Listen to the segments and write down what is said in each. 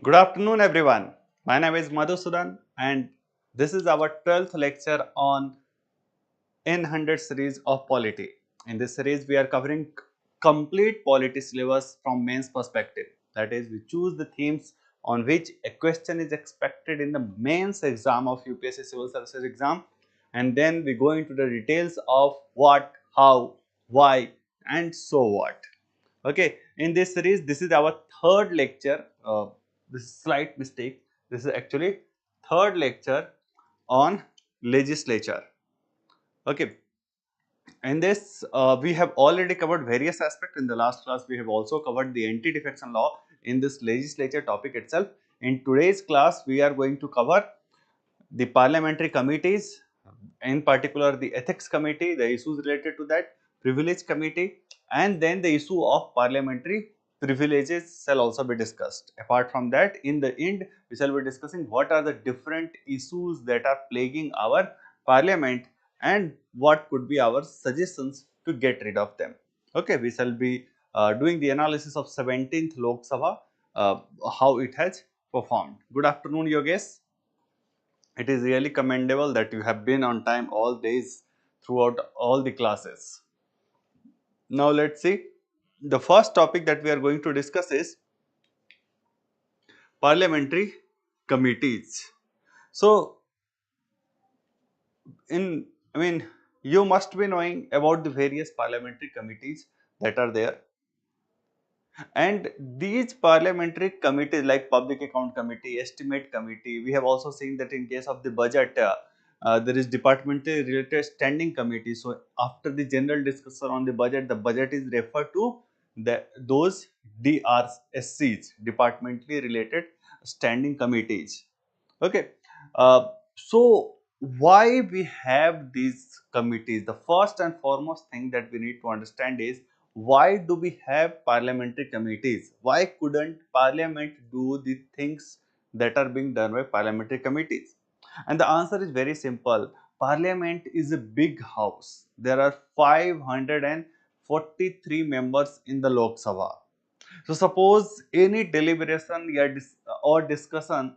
Good afternoon, everyone. My name is Madhusudan, and this is our 12th lecture on N100 series of Polity. In this series, we are covering complete polity syllabus from mains perspective. That is, we choose the themes on which a question is expected in the mains exam of UPSC Civil Services exam, and then we go into the details of what, how, why, and so what. Okay, in this series, this is our third lecture. This is slight mistake. This is actually third lecture on legislature. Okay, in this, we have already covered various aspects. In the last class, we have also covered the anti-defection law in this legislature topic itself. In today's class, we are going to cover the parliamentary committees, in particular the ethics committee, the issues related to that, privilege committee, and then the issue of parliamentary privileges shall also be discussed. Apart from that, in the end, we shall be discussing what are the different issues that are plaguing our parliament and what could be our suggestions to get rid of them. Okay, we shall be doing the analysis of 17th Lok Sabha, how it has performed. Good afternoon, Yogesh. It is really commendable that you have been on time all days throughout all the classes. Now let's see. The first topic that we are going to discuss is parliamentary committees. So, you must be knowing about the various parliamentary committees that are there. And these parliamentary committees like Public Account Committee, Estimate Committee, we have also seen that in case of the budget, there is departmentally related standing committee. So after the general discussion on the budget is referred to those DRSCs, departmentally related standing committees. Okay. So why we have these committees? The first and foremost thing that we need to understand is, why do we have parliamentary committees? Why couldn't parliament do the things that are being done by parliamentary committees? And the answer is very simple. Parliament is a big house. There are 543 members in the Lok Sabha. So suppose any deliberation or discussion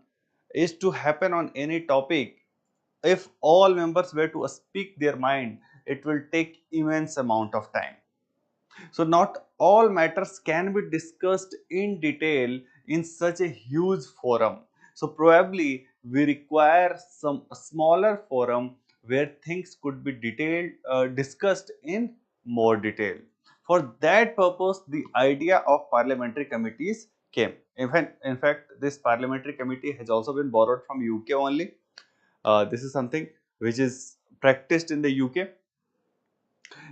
is to happen on any topic, if all members were to speak their mind, it will take immense amount of time. So not all matters can be discussed in detail in such a huge forum. So probably we require some smaller forum where things could be discussed in more detail. For that purpose, the idea of parliamentary committees came. In fact, this parliamentary committee has also been borrowed from UK only. This is something which is practiced in the UK.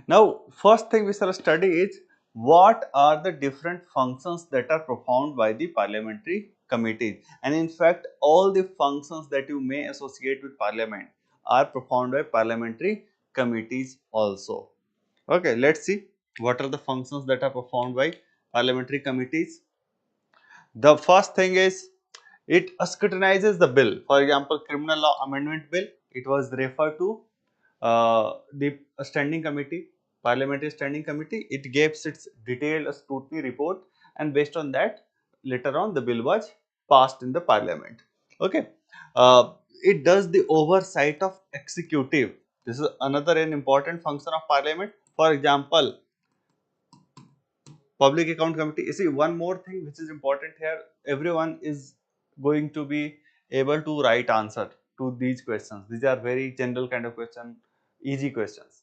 Now, first thing we shall study is what are the different functions that are performed by the parliamentary committees. And in fact, all the functions that you may associate with parliament are performed by parliamentary committees also. Okay, let's see what are the functions that are performed by parliamentary committees. The first thing is, it scrutinizes the bill. For example, criminal law amendment bill, it was referred to the standing committee, parliamentary standing committee. It gives its detailed scrutiny report, and based on that, later on the bill was passed in the parliament. Okay, it does the oversight of executive. This is another an important function of parliament. For example, public account committee. You see, one more thing which is important here, everyone is going to be able to write answer to these questions. These are very general kind of question, easy questions,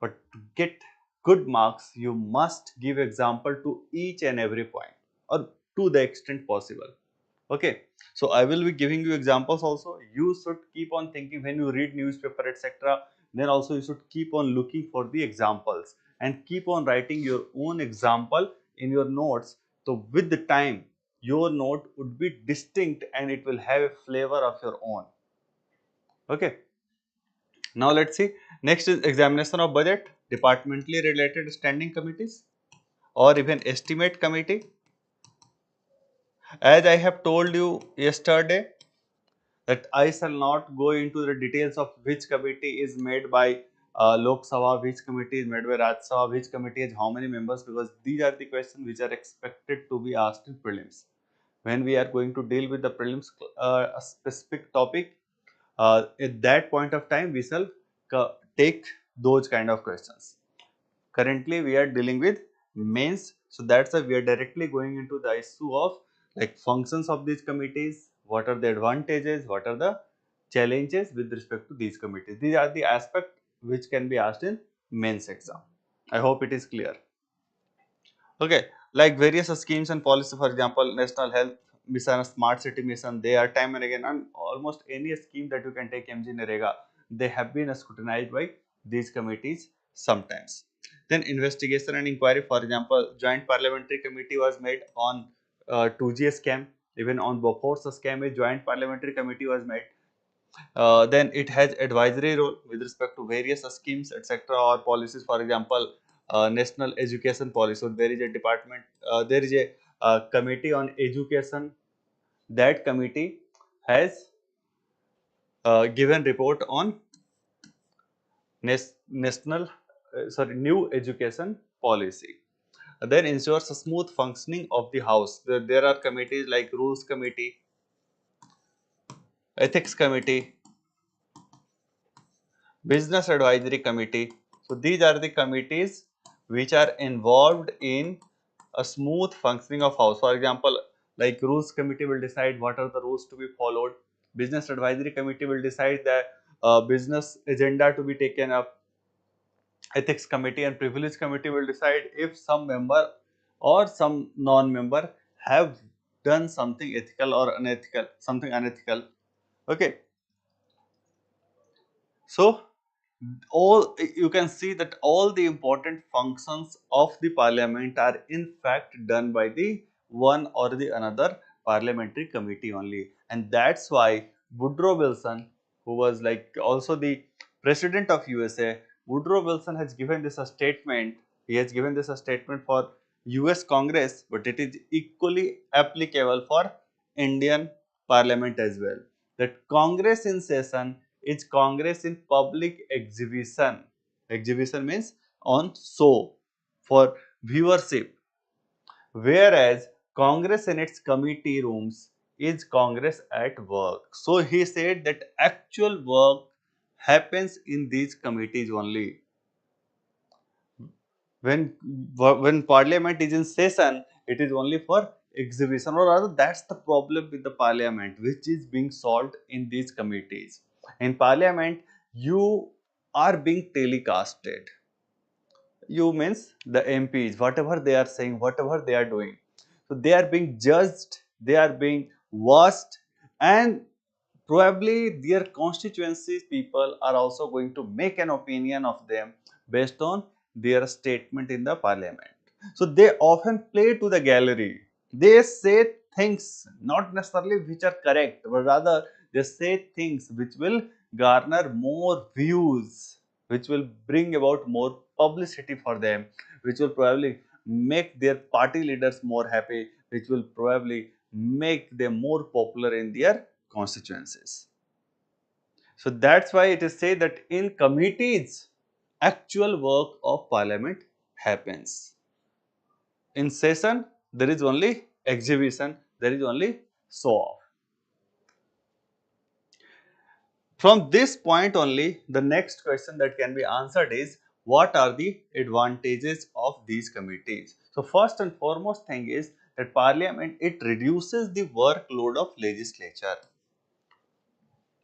but to get good marks you must give example to each and every point, or to the extent possible. Okay, so I will be giving you examples also. You should keep on thinking when you read newspaper, etc. Then also you should keep on looking for the examples and keep on writing your own example in your notes. So with the time, your note would be distinct and it will have a flavor of your own. Okay, now let's see. Next is examination of budget, departmentally related standing committees, or even estimate committee. As I have told you yesterday, that I shall not go into the details of which committee is made by Lok Sabha, which committee is made by Raj Sabha, which committee has how many members, because these are the questions which are expected to be asked in prelims. when we are going to deal with the prelims a specific topic, at that point of time we shall take those kind of questions. Currently we are dealing with mains, so that's why we are directly going into the issue of like functions of these committees, what are the advantages, what are the challenges with respect to these committees. These are the aspects which can be asked in mains exam. I hope it is clear. Okay, like various schemes and policy, for example, National Health Mission, Smart City Mission, they are time and again, and almost any scheme that you can take MG Narega, they have been scrutinized by these committees sometimes. Then investigation and inquiry, for example, Joint Parliamentary Committee was made on 2G scam, even on Bofors scam, a Joint Parliamentary Committee was made. Then it has advisory role with respect to various schemes, etc., or policies. For example, national education policy. So there is a department, there is a committee on education. That committee has given report on national, new education policy. Then ensures a smooth functioning of the house. There are committees like rules committee, ethics committee, business advisory committee. So these are the committees which are involved in a smooth functioning of house. For example, like rules committee will decide what are the rules to be followed. Business advisory committee will decide the business agenda to be taken up. Ethics committee and privilege committee will decide if some member or some non-member have done something ethical or unethical, something unethical. Okay, so all you can see that all the important functions of the parliament are in fact done by the one or the another parliamentary committee only, and that's why Woodrow Wilson, who was like also the president of USA, Woodrow Wilson has given this a statement. He has given this a statement for US Congress, but it is equally applicable for Indian Parliament as well. That Congress in session is Congress in public exhibition. Exhibition means on show for viewership, whereas Congress in its committee rooms is Congress at work. So he said that actual work happens in these committees only. when when parliament is in session, it is only for exhibition, or rather that's the problem with the parliament which is being solved in these committees. In parliament you are being telecasted, you means the MPs, whatever they are saying, whatever they are doing, so they are being judged, they are being watched, and probably their constituencies people are also going to make an opinion of them based on their statement in the parliament. So they often play to the gallery. They say things not necessarily which are correct, but rather they say things which will garner more views, which will bring about more publicity for them, which will probably make their party leaders more happy, which will probably make them more popular in their constituencies. So that's why it is said that in committees, actual work of parliament happens. In session, there is only exhibition, there is only show off. From this point only, the next question that can be answered is, what are the advantages of these committees? So first and foremost thing is that parliament, it reduces the workload of legislature.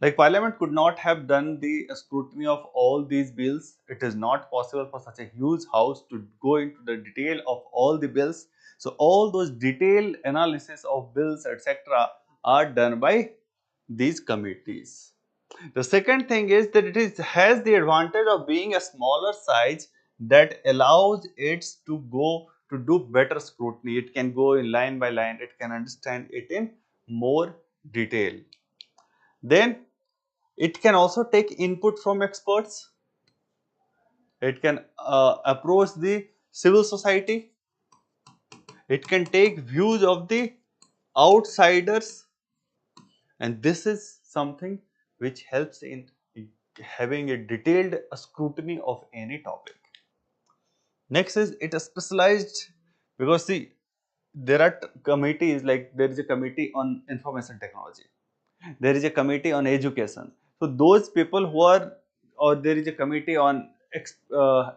Like parliament could not have done the scrutiny of all these bills. It is not possible for such a huge house to go into the detail of all the bills. So all those detailed analysis of bills, etc., are done by these committees. The second thing is that has the advantage of being a smaller size that allows it to go to do better scrutiny. It can go in line by line. It can understand it in more detail. Then it can also take input from experts. It can approach the civil society. It can take views of the outsiders, and this is something which helps in having a detailed scrutiny of any topic. Next is it is specialized, because see, there are committees, like there is a committee on information technology, there is a committee on education. So those people who are, or there is a committee on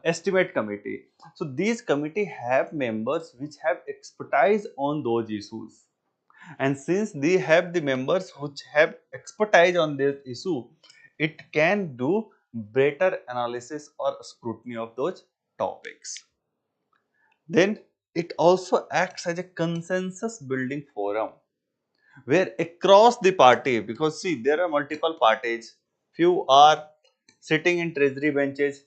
estimate committee. So these committee have members which have expertise on those issues, and since they have the members which have expertise on this issue, it can do better analysis or scrutiny of those topics. Then it also acts as a consensus building forum where across the party, because see there are multiple parties, few are sitting in treasury benches,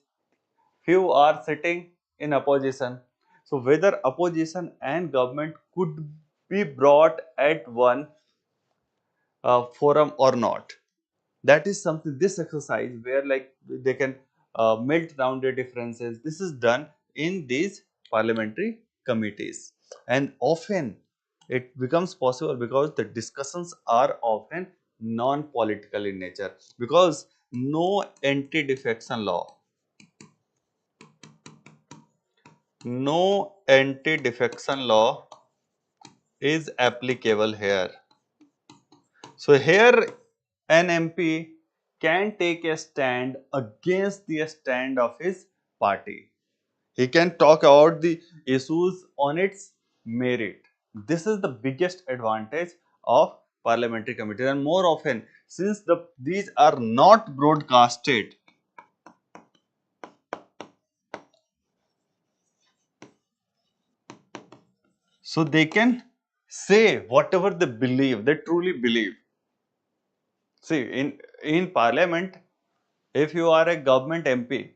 few are sitting in opposition. So whether opposition and government could be brought at one forum or not, that is something, this exercise where like they can melt down their differences, this is done in these parliamentary committees, and often it becomes possible because the discussions are often non-political in nature, because no anti-defection law, no anti-defection law is applicable here. So here an MP can take a stand against the stand of his party. He can talk about the issues on its merit. This is the biggest advantage of parliamentary committees, and more often since these are not broadcasted, so they can say whatever they believe, they truly believe. See, in parliament, if you are a government MP,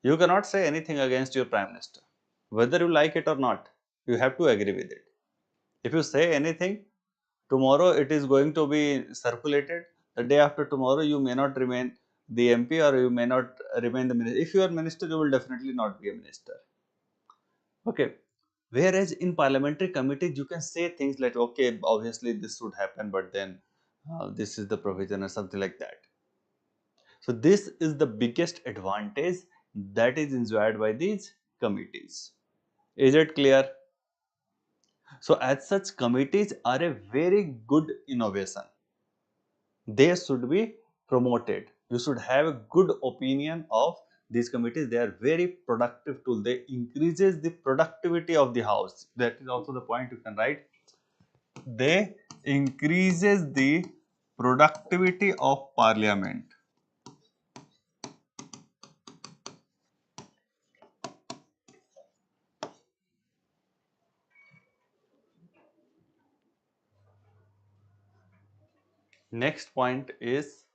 you cannot say anything against your prime minister, whether you like it or not. You have to agree with it. If you say anything, tomorrow it is going to be circulated. The day after tomorrow, you may not remain the MP, or you may not remain the minister. If you are minister, you will definitely not be a minister. Okay. Whereas in parliamentary committees, you can say things like, okay, obviously this should happen, but then this is the provision or something like that. So this is the biggest advantage that is enjoyed by these committees. Is it clear? So as such, committees are a very good innovation. They should be promoted. You should have a good opinion of these committees. They are very productive tool. They increases the productivity of the house. That is also the point you can write. They increases the productivity of parliament. Next point is,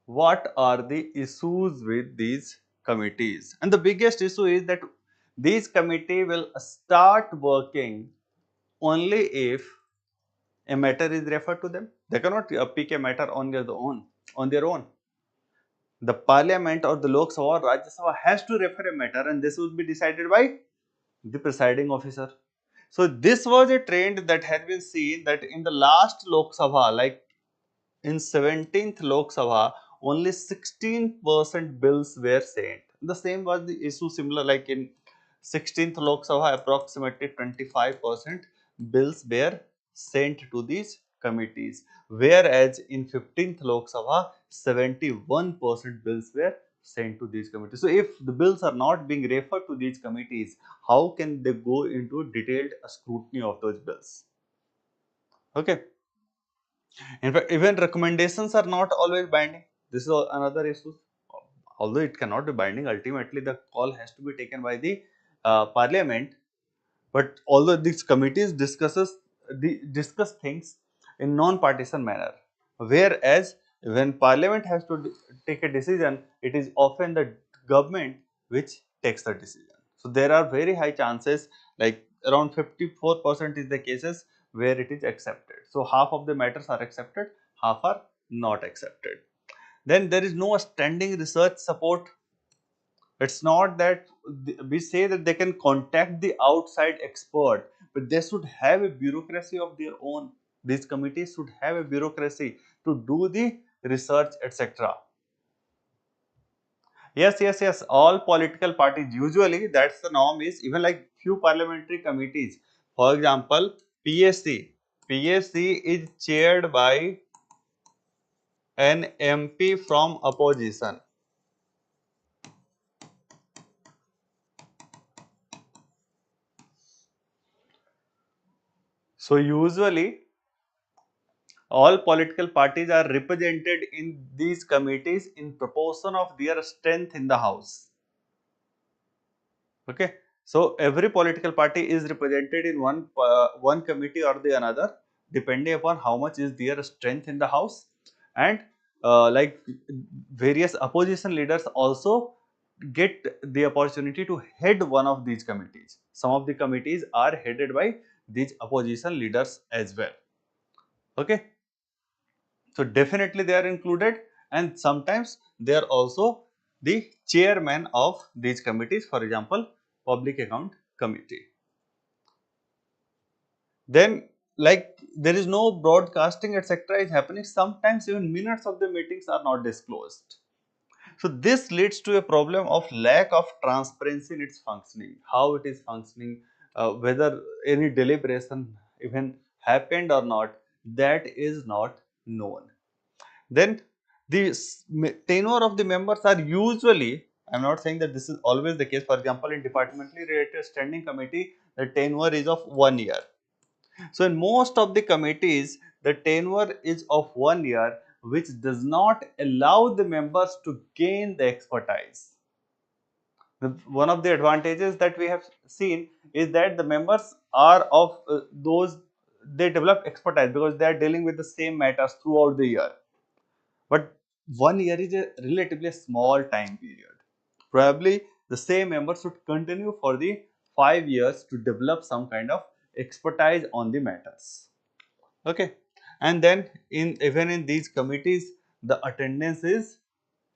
what are the issues with these committees? And the biggest issue is that these committee will start working only if a matter is referred to them. They cannot pick a matter on their own. The parliament or the Lok Sabha or Rajya Sabha has to refer a matter, and this will be decided by the presiding officer. So this was a trend that had been seen, that in the last Lok Sabha, like in 17th Lok Sabha, only 16% bills were sent. The same was the issue, similar like in 16th Lok Sabha, approximately 25% bills were sent to these committees, whereas in 15th Lok Sabha, 71% bills were sent to these committees. So if the bills are not being referred to these committees, how can they go into detailed scrutiny of those bills? Okay. In fact, even recommendations are not always binding. This is another issue. Although it cannot be binding, ultimately the call has to be taken by the parliament. But although these committees discuss things in non-partisan manner, whereas when parliament has to take a decision, it is often the government which takes the decision. So there are very high chances, like around 54% is the cases where it is accepted. So half of the matters are accepted, half are not accepted. Then there is no standing research support. It's not that we say that they can contact the outside expert, but they should have a bureaucracy of their own. These committees should have a bureaucracy to do the research, etc. Yes. All political parties, usually that's the norm, is even like few parliamentary committees, For example, PSC. PSC is chaired by an MP from opposition. So usually all political parties are represented in these committees in proportion of their strength in the house. Okay, so every political party is represented in one committee or the another, depending upon how much is their strength in the house, and like various opposition leaders also get the opportunity to head one of these committees. Some of the committees are headed by these opposition leaders as well. Okay, so definitely they are included, and sometimes they are also the chairman of these committees, for example, Public Account Committee. Then, like, there is no broadcasting etc. is happening. Sometimes even minutes of the meetings are not disclosed. So this leads to a problem of lack of transparency in its functioning, how it is functioning, whether any deliberation even happened or not, that is not known. Then the tenure of the members are usually, I am not saying that this is always the case. For example, in departmentally related standing committee, the tenure is of 1 year. So in most of the committees, the tenure is of 1 year, which does not allow the members to gain the expertise. One of the advantages that we have seen is that the members are of those, they develop expertise because they are dealing with the same matters throughout the year. But 1 year is a relatively small time period. Probably the same member should continue for the 5 years to develop some kind of expertise on the matters. Okay, and then even in these committees, the attendance is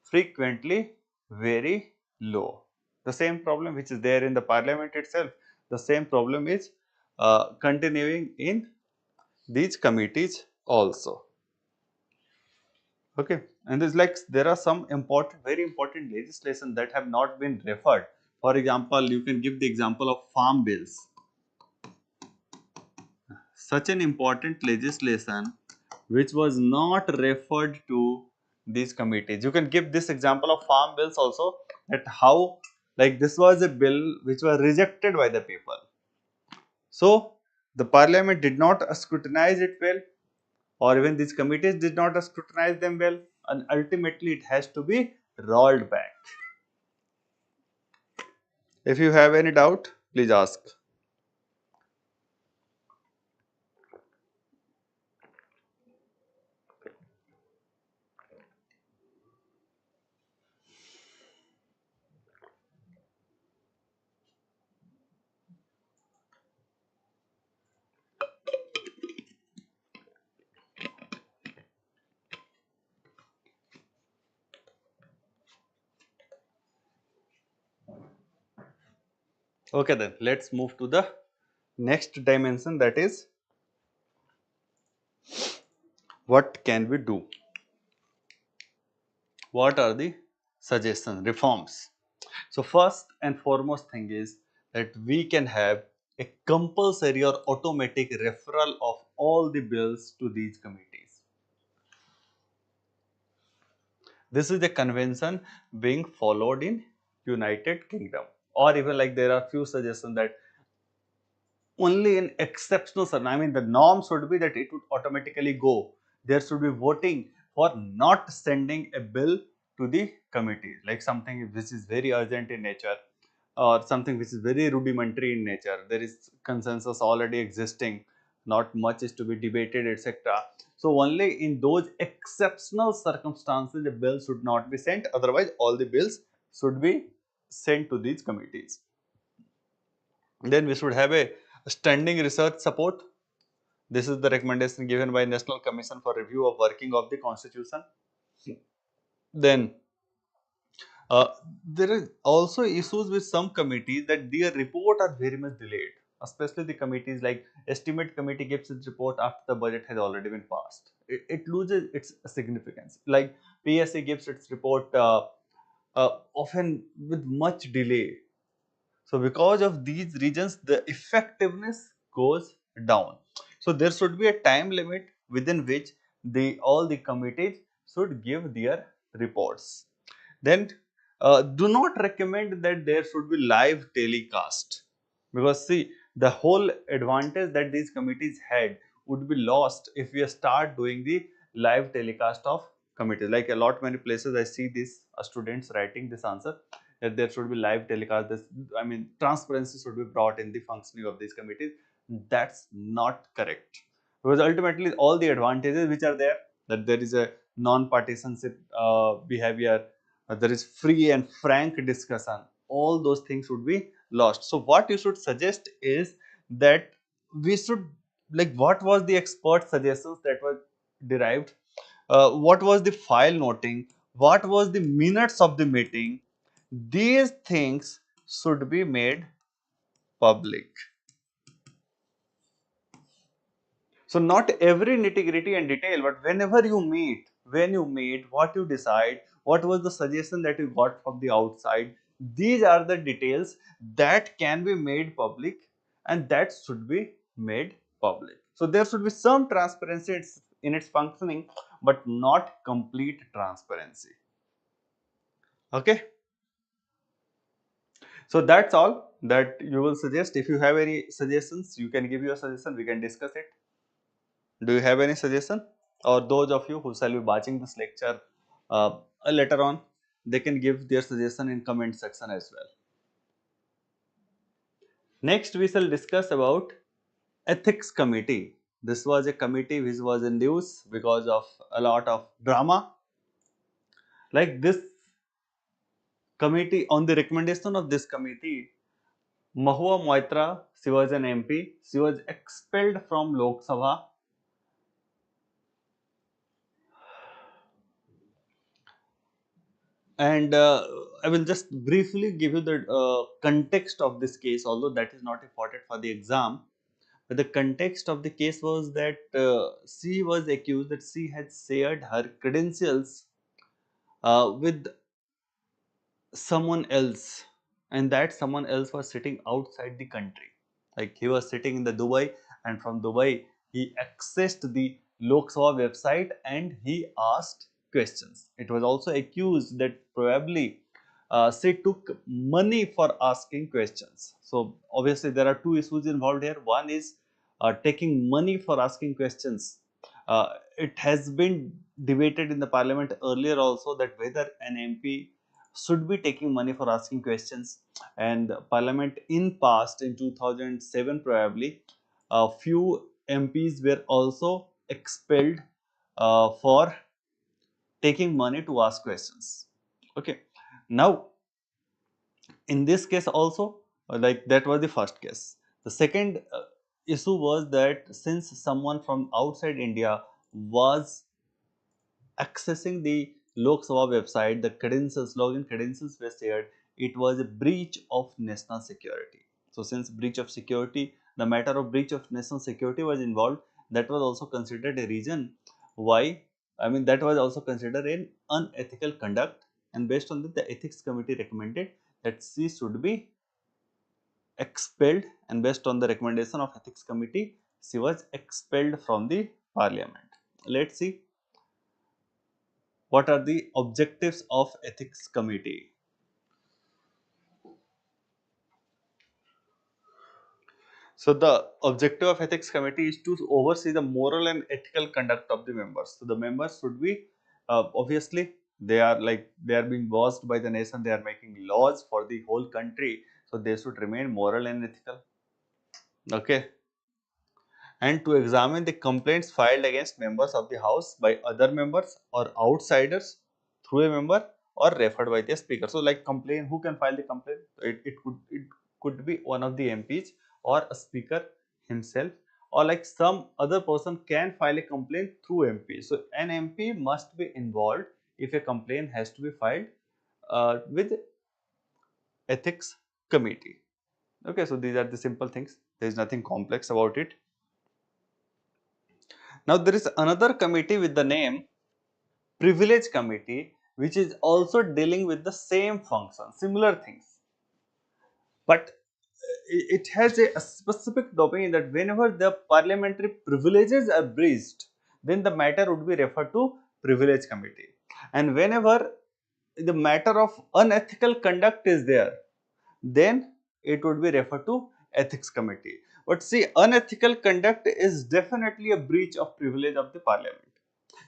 frequently very low. The same problem which is there in the parliament itself, the same problem is continuing in these committees also. Okay, and there's like there are some important, very important legislation that have not been referred. For example, you can give the example of farm bills. Such an important legislation which was not referred to these committees. You can give this example of farm bills also, that how like this was a bill which was rejected by the people. So the parliament did not scrutinize it well, or even these committees did not scrutinize them well, and ultimately it has to be rolled back. If you have any doubt, please ask. Okay, then let's move to the next dimension, that is what can we do? What are the suggestions, reforms? So first and foremost thing is that we can have a compulsory or automatic referral of all the bills to these committees. This is the convention being followed in United Kingdom, or even like there are few suggestions that only in exceptional circumstances, I mean the norm should be that it would automatically go. There should be voting for not sending a bill to the committee, like something which is very urgent in nature or something which is very rudimentary in nature. There is consensus already existing, not much is to be debated, etc. So only in those exceptional circumstances the bill should not be sent. Otherwise, all the bills should be sent to these committees. Then we should have a standing research support. This is the recommendation given by National Commission for Review of Working of the Constitution. Then there is also issues with some committees that their report are very much delayed, especially the committees like estimate committee gives its report after the budget has already been passed. It loses its significance. Like PSC gives its report often with much delay. So because of these reasons, the effectiveness goes down. So there should be a time limit within which all the committees should give their reports. Then do not recommend that there should be live telecast, because see, the whole advantage that these committees had would be lost if we start doing the live telecast of committees. Like a lot many places I see these students writing this answer, that there should be live telecast. This, I mean, transparency should be brought in the functioning of these committees. That's not correct, because ultimately all the advantages which are there, that there is a non-partisanship behavior, there is free and frank discussion, all those things would be lost. So what you should suggest is that we should, like, what was the expert suggestions that were derived, what was the file noting, what was the minutes of the meeting, these things should be made public. So not every nitty-gritty and detail, but whenever you meet, when you meet, what you decide, what was the suggestion that you got from the outside, these are the details that can be made public, and that should be made public. So there should be some transparency in its functioning, but not complete transparency. Okay. So that's all that you will suggest. If you have any suggestions, you can give your suggestion, we can discuss it. Do you have any suggestion? Or those of you who shall be watching this lecture later on, they can give their suggestion in comment section as well. Next, we shall discuss about ethics committee. This was a committee which was in news because of a lot of drama. Like this committee, on the recommendation of this committee, Mahua Moitra, she was an MP. She was expelled from Lok Sabha. And I will just briefly give you the context of this case, although that is not important for the exam. But the context of the case was that she was accused that she had shared her credentials with someone else, and that someone else was sitting outside the country. Like he was sitting in the Dubai, and from Dubai he accessed the Lok Sabha website and he asked questions. It was also accused that probably she took money for asking questions. So obviously there are two issues involved here. One is taking money for asking questions. It has been debated in the parliament earlier also that whether an MP should be taking money for asking questions, and parliament in past, in 2007 probably, a few MPs were also expelled for taking money to ask questions. Okay, now in this case also, like that was the first case. The second issue was that since someone from outside India was accessing the Lok Sabha website, the credentials, login credentials were shared, it was a breach of national security. So since breach of security, the matter of breach of national security was involved, that was also considered a reason why, I mean, that was also considered an unethical conduct, and based on that, the ethics committee recommended that she should be expelled, and based on the recommendation of ethics committee, she was expelled from the parliament. Let's see what are the objectives of ethics committee. So the objective of ethics committee is to oversee the moral and ethical conduct of the members. So the members should be obviously they are like, they are being bossed by the nation, they are making laws for the whole country, so they should remain moral and ethical. Okay, and to examine the complaints filed against members of the house by other members or outsiders through a member or referred by the speaker. So like complaint, who can file the complaint? It could be one of the MPs or a speaker himself, or like some other person can file a complaint through MP. So an MP must be involved if a complaint has to be filed with ethics committee. Okay, so these are the simple things, there is nothing complex about it. Now there is another committee with the name Privilege Committee, which is also dealing with the same function, similar things. But it has a specific domain that whenever the parliamentary privileges are breached, then the matter would be referred to privilege committee, and whenever the matter of unethical conduct is there, then it would be referred to ethics committee. But see, unethical conduct is definitely a breach of privilege of the parliament.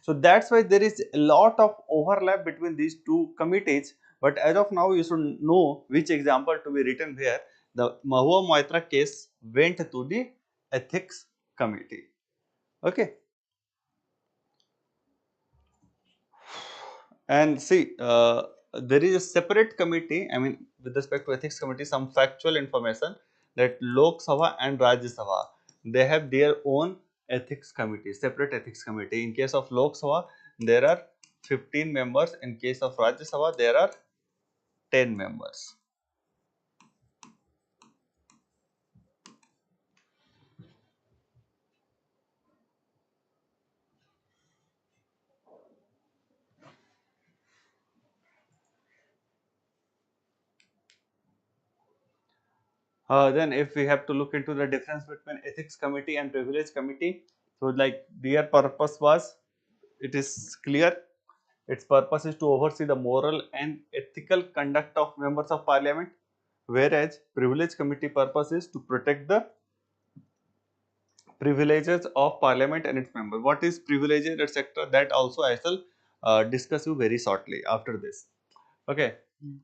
So that's why there is a lot of overlap between these two committees. But as of now, you should know which example to be written here. The Mahua Moitra case went to the ethics committee. Okay. And see, there is a separate committee, I mean, with respect to ethics committee, some factual information that Lok Sabha and Rajya Sabha, they have their own ethics committee, separate ethics committee. In case of Lok Sabha, there are 15 members. In case of Rajya Sabha, there are 10 members. Then if we have to look into the difference between ethics committee and privilege committee, so like their purpose was, it is clear. Its purpose is to oversee the moral and ethical conduct of members of parliament, whereas privilege committee purpose is to protect the privileges of parliament and its members. What is privileges, etc., that also I shall discuss you very shortly after this. Okay.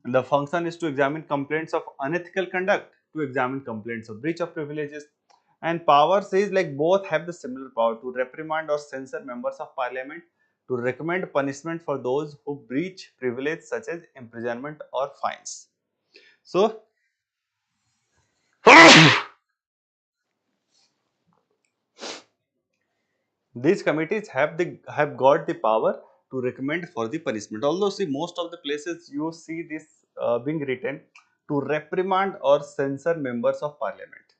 The function is to examine complaints of unethical conduct, to examine complaints of breach of privileges, and power says like both have the similar power to reprimand or censor members of parliament, to recommend punishment for those who breach privilege such as imprisonment or fines. So these committees have got the power to recommend for the punishment. Although see, most of the places you see this being written to reprimand or censor members of parliament.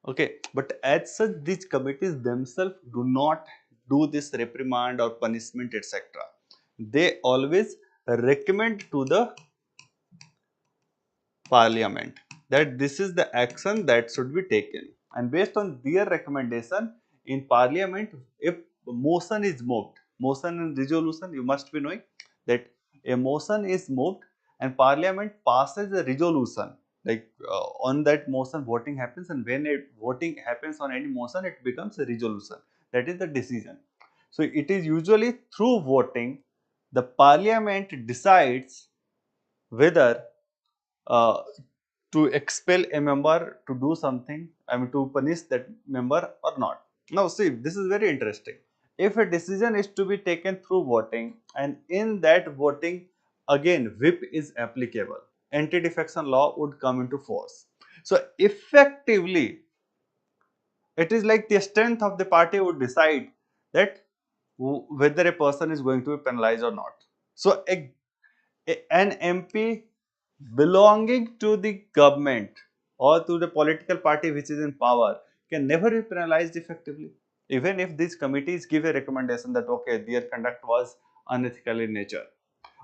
Okay, but as such, these committees themselves do not do this reprimand or punishment, etc. They always recommend to the parliament that this is the action that should be taken, and based on their recommendation in parliament, if motion is moved, motion and resolution, you must be knowing that a motion is moved and parliament passes a resolution, like on that motion voting happens, and when a voting happens on any motion, it becomes a resolution, that is the decision. So it is usually through voting the parliament decides whether uh, to expel a member to do something, I mean to punish that member or not. Now see, this is very interesting. If a decision is to be taken through voting, and in that voting again whip is applicable, anti-defection law would come into force. So effectively, it is like the strength of the party would decide that whether a person is going to be penalized or not. So an MP belonging to the government or to the political party which is in power can never be penalized effectively, even if these committees give a recommendation that okay, their conduct was unethical in nature.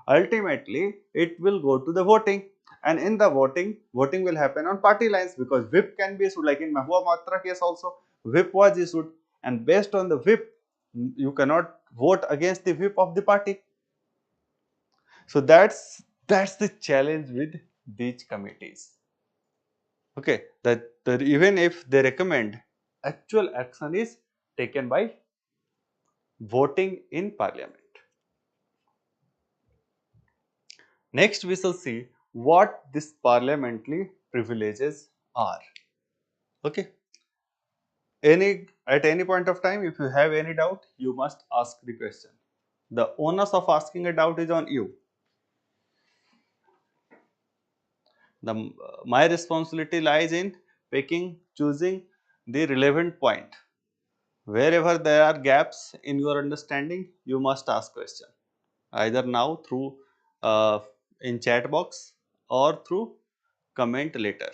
Ultimately, it will go to the voting, and in the voting will happen on party lines, because whip can be issued, like in Mahua Matra case also, whip was issued, and based on the whip, you cannot vote against the whip of the party. So that's the challenge with these committees. Okay, that even if they recommend, actual action is taken by voting in parliament. Next, we shall see what these parliamentary privileges are. Okay. At any point of time, if you have any doubt, you must ask the question. The onus of asking a doubt is on you. My responsibility lies in picking, choosing the relevant point. Wherever there are gaps in your understanding, you must ask question. Either now through in chat box or through comment later.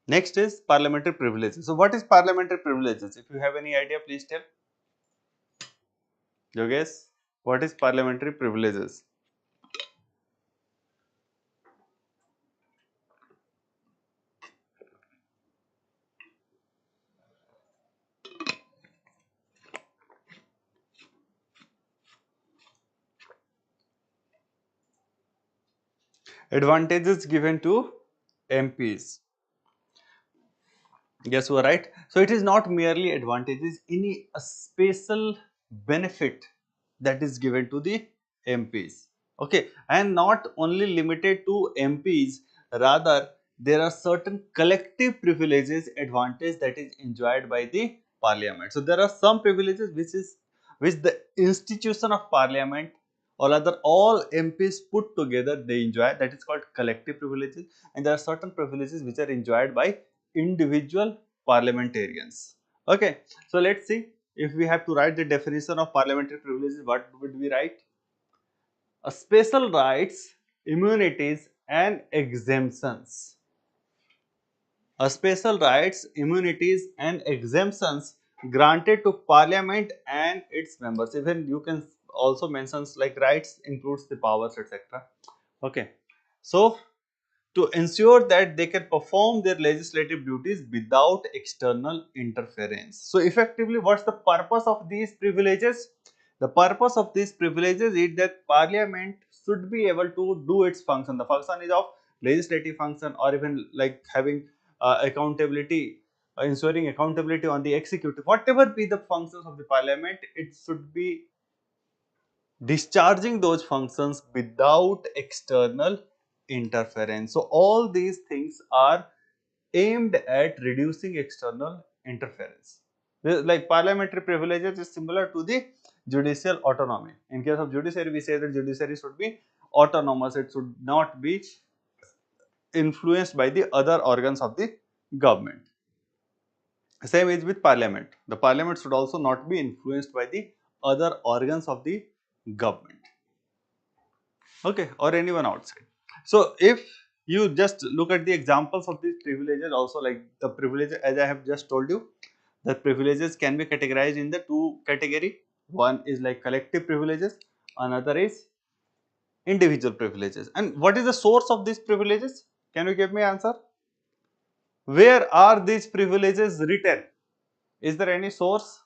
Next is parliamentary privileges. So what is parliamentary privileges? If you have any idea, please tell. Yogesh, what is parliamentary privileges? Advantages given to MPs. Yes, you are right. So it is not merely advantages, any a special benefit that is given to the MPs. Okay, and not only limited to MPs, rather there are certain collective privileges advantage that is enjoyed by the Parliament. So there are some privileges which the institution of Parliament or rather all MPs put together they enjoy, that is called collective privileges, and there are certain privileges which are enjoyed by individual parliamentarians. Okay, so let's see if we have to write the definition of parliamentary privileges, what would we write? A special rights, immunities and exemptions. A special rights, immunities and exemptions granted to parliament and its members. Even you can also mention like rights includes the powers, etc. Okay, so to ensure that they can perform their legislative duties without external interference. So effectively, what's the purpose of these privileges? The purpose of these privileges is that Parliament should be able to do its function. The function is of legislative function or even like having accountability, ensuring accountability on the executive. Whatever be the functions of the Parliament, it should be discharging those functions without external interference. So all these things are aimed at reducing external interference. Like parliamentary privileges is similar to the judicial autonomy. In case of judiciary, we say that judiciary should be autonomous, it should not be influenced by the other organs of the government. Same is with parliament. The parliament should also not be influenced by the other organs of the government. Okay, or anyone outside. So if you just look at the examples of these privileges, also like the privileges, as I have just told you, the privileges can be categorized in the two category. One is like collective privileges, another is individual privileges. And what is the source of these privileges? Can you give me answer? Where are these privileges written? Is there any source?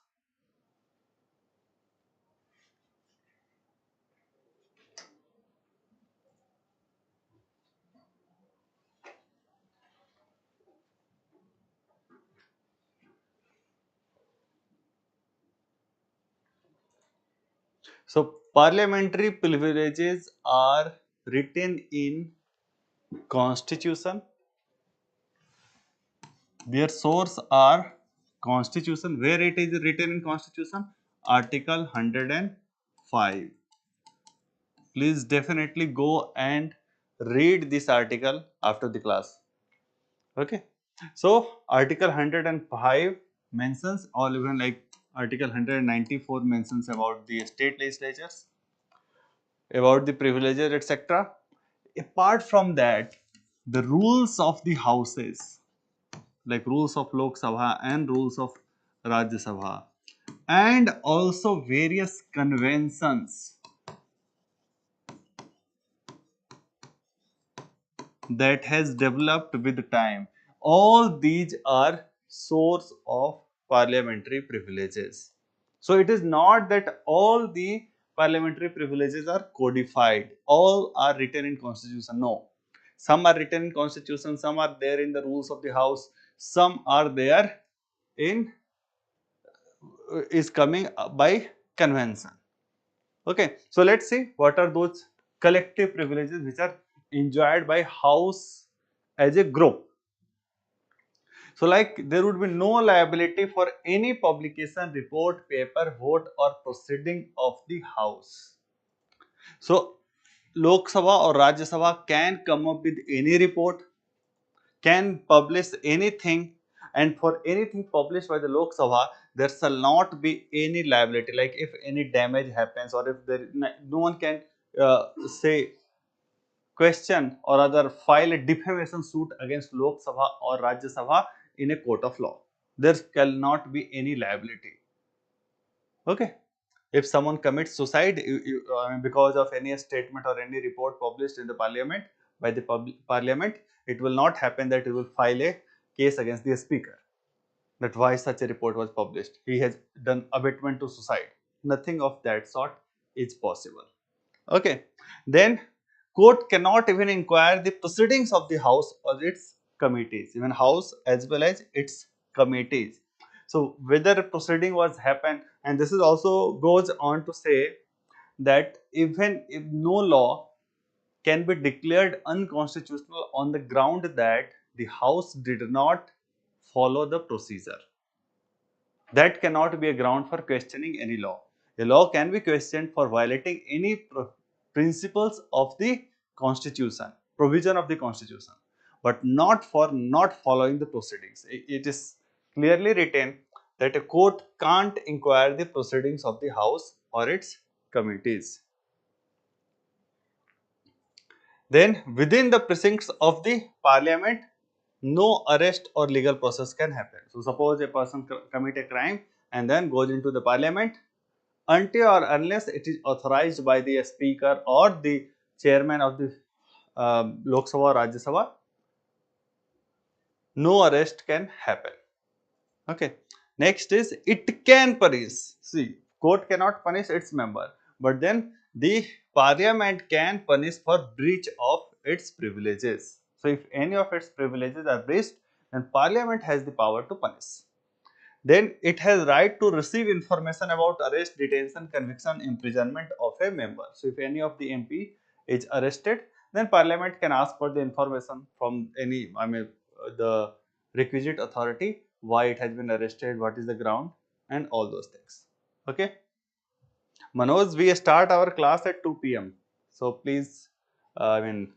So parliamentary privileges are written in constitution. Their source are constitution. Where it is written in constitution? Article 105. Please definitely go and read this article after the class. Okay, so article 105 mentions, or even like article 194 mentions about the state legislatures, about the privileges, etc. Apart from that, the rules of the houses, like rules of Lok Sabha and rules of Rajya Sabha, and also various conventions that has developed with time. All these are source of parliamentary privileges. So it is not that all the parliamentary privileges are codified, all are written in constitution. No, some are written in constitution, some are there in the rules of the house, some are there in is coming by convention. Okay, so let's see what are those collective privileges which are enjoyed by house as a group. So like there would be no liability for any publication, report, paper, vote or proceeding of the house. So Lok Sabha or Rajya Sabha can come up with any report, can publish anything, and for anything published by the Lok Sabha, there shall not be any liability. Like if any damage happens, or if there no one can say question or other file a defamation suit against Lok Sabha or Rajya Sabha in a court of law. There cannot be any liability. Okay. If someone commits suicide because of any statement or any report published in the parliament by the parliament, it will not happen that it will file a case against the speaker that why such a report was published. He has done abetment to suicide. Nothing of that sort is possible. Okay. Then court cannot even inquire the proceedings of the house or its committees, even house as well as its committees. So whether a proceeding was happened, and this is also goes on to say that even if no law can be declared unconstitutional on the ground that the house did not follow the procedure. That cannot be a ground for questioning any law. A law can be questioned for violating any principles of the constitution, provision of the constitution, but not for not following the proceedings. It is clearly written that a court can't inquire the proceedings of the house or its committees. Then within the precincts of the parliament, no arrest or legal process can happen. So suppose a person commit a crime and then goes into the parliament, until or unless it is authorized by the speaker or the chairman of the Lok Sabha or Rajya Sabha, no arrest can happen. Okay. Next is it can punish. See, court cannot punish its member, but then the parliament can punish for breach of its privileges. So if any of its privileges are breached, then parliament has the power to punish. Then it has right to receive information about arrest, detention, conviction, imprisonment of a member. So if any of the MP is arrested, then parliament can ask for the information from any, the requisite authority, why it has been arrested, what is the ground, and all those things. Okay. Manoj, we start our class at 2 p.m. So please,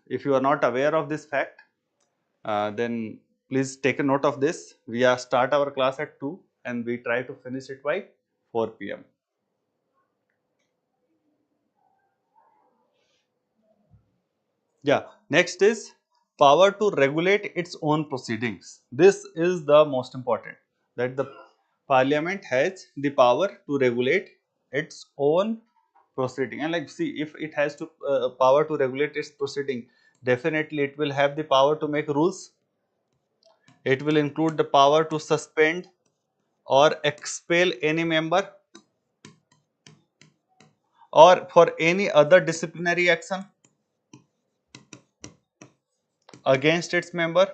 if you are not aware of this fact, then please take a note of this. We are start our class at 2 and we try to finish it by 4 p.m. Yeah, next is power to regulate its own proceedings. This is the most important, that the parliament has the power to regulate its own proceeding. And like, see, if it has to power to regulate its proceeding, definitely it will have the power to make rules. It will include the power to suspend or expel any member or for any other disciplinary action against its member.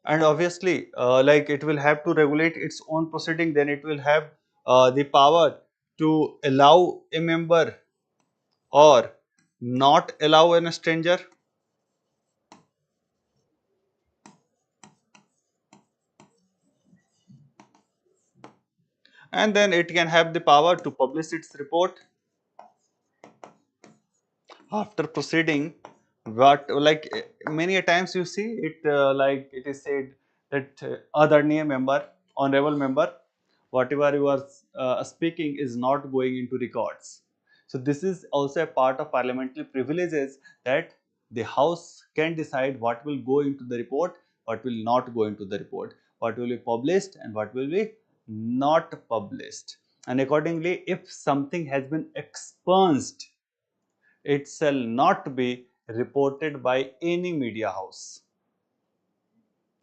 And obviously like it will have to regulate its own proceeding, then it will have the power to allow a member or not allow a stranger, and then it can have the power to publish its report after proceeding. What, like, many a times you see it, like it is said that Adharniya member, honorable member, whatever you are speaking is not going into records. So this is also a part of parliamentary privileges, that the house can decide what will go into the report, what will not go into the report, what will be published and what will be not published. And accordingly, if something has been expunged, it shall not be reported by any media house.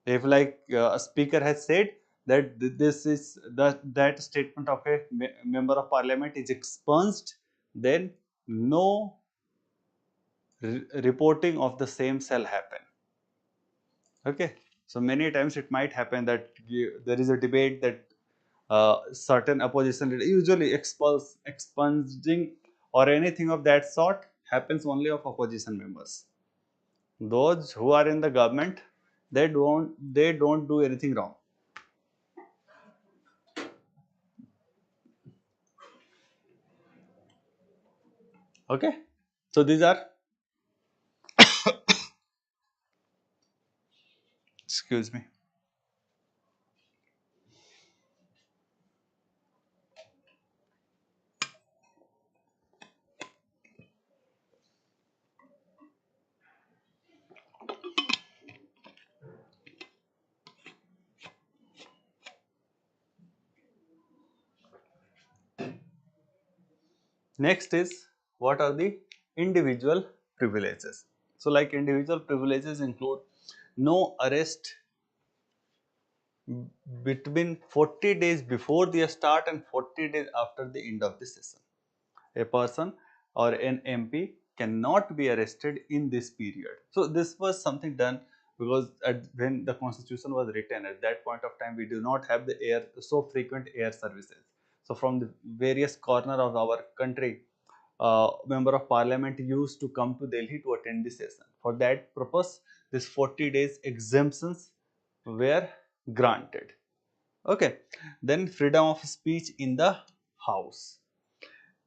If like a speaker has said that this is that statement of a member of parliament is expunged, then no reporting of the same shall happen. Okay. So many times it might happen that there is a debate that certain opposition leader, usually expunging or anything of that sort happens only of opposition members. Those who are in the government, they don't do anything wrong. Okay. So these are, excuse me. Next is, what are the individual privileges? So like individual privileges include no arrest between 40 days before the start and 40 days after the end of the session. A person or an MP cannot be arrested in this period. So this was something done because when the constitution was written, at that point of time we do not have the air so frequent air services. So from the various corner of our country, member of parliament used to come to Delhi to attend the session. For that purpose, this 40 days exemptions were granted. Okay, then freedom of speech in the house.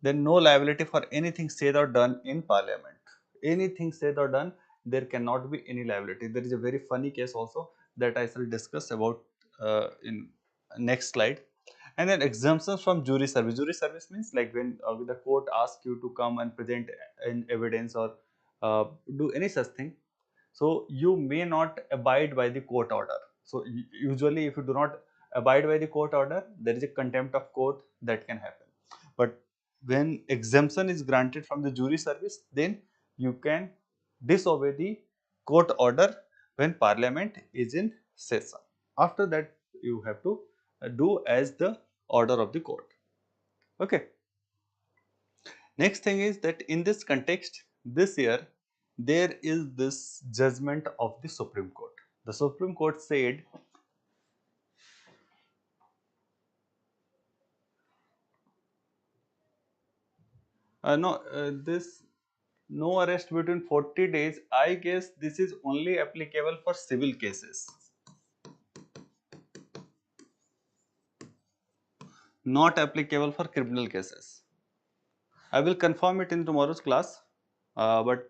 Then no liability for anything said or done in parliament. Anything said or done, there cannot be any liability. There is a very funny case also that I shall discuss about in next slide. And then exemptions from jury service. Jury service means like when the court asks you to come and present an evidence or do any such thing. So you may not abide by the court order. So usually if you do not abide by the court order, there is a contempt of court that can happen. But when exemption is granted from the jury service, then you can disobey the court order when parliament is in session. After that, you have to do as the order of the court. Okay. Next thing is that in this context, this year, there is this judgment of the Supreme Court. The Supreme Court said, this no arrest between 40 days, I guess this is only applicable for civil cases, not applicable for criminal cases. I will confirm it in tomorrow's class, but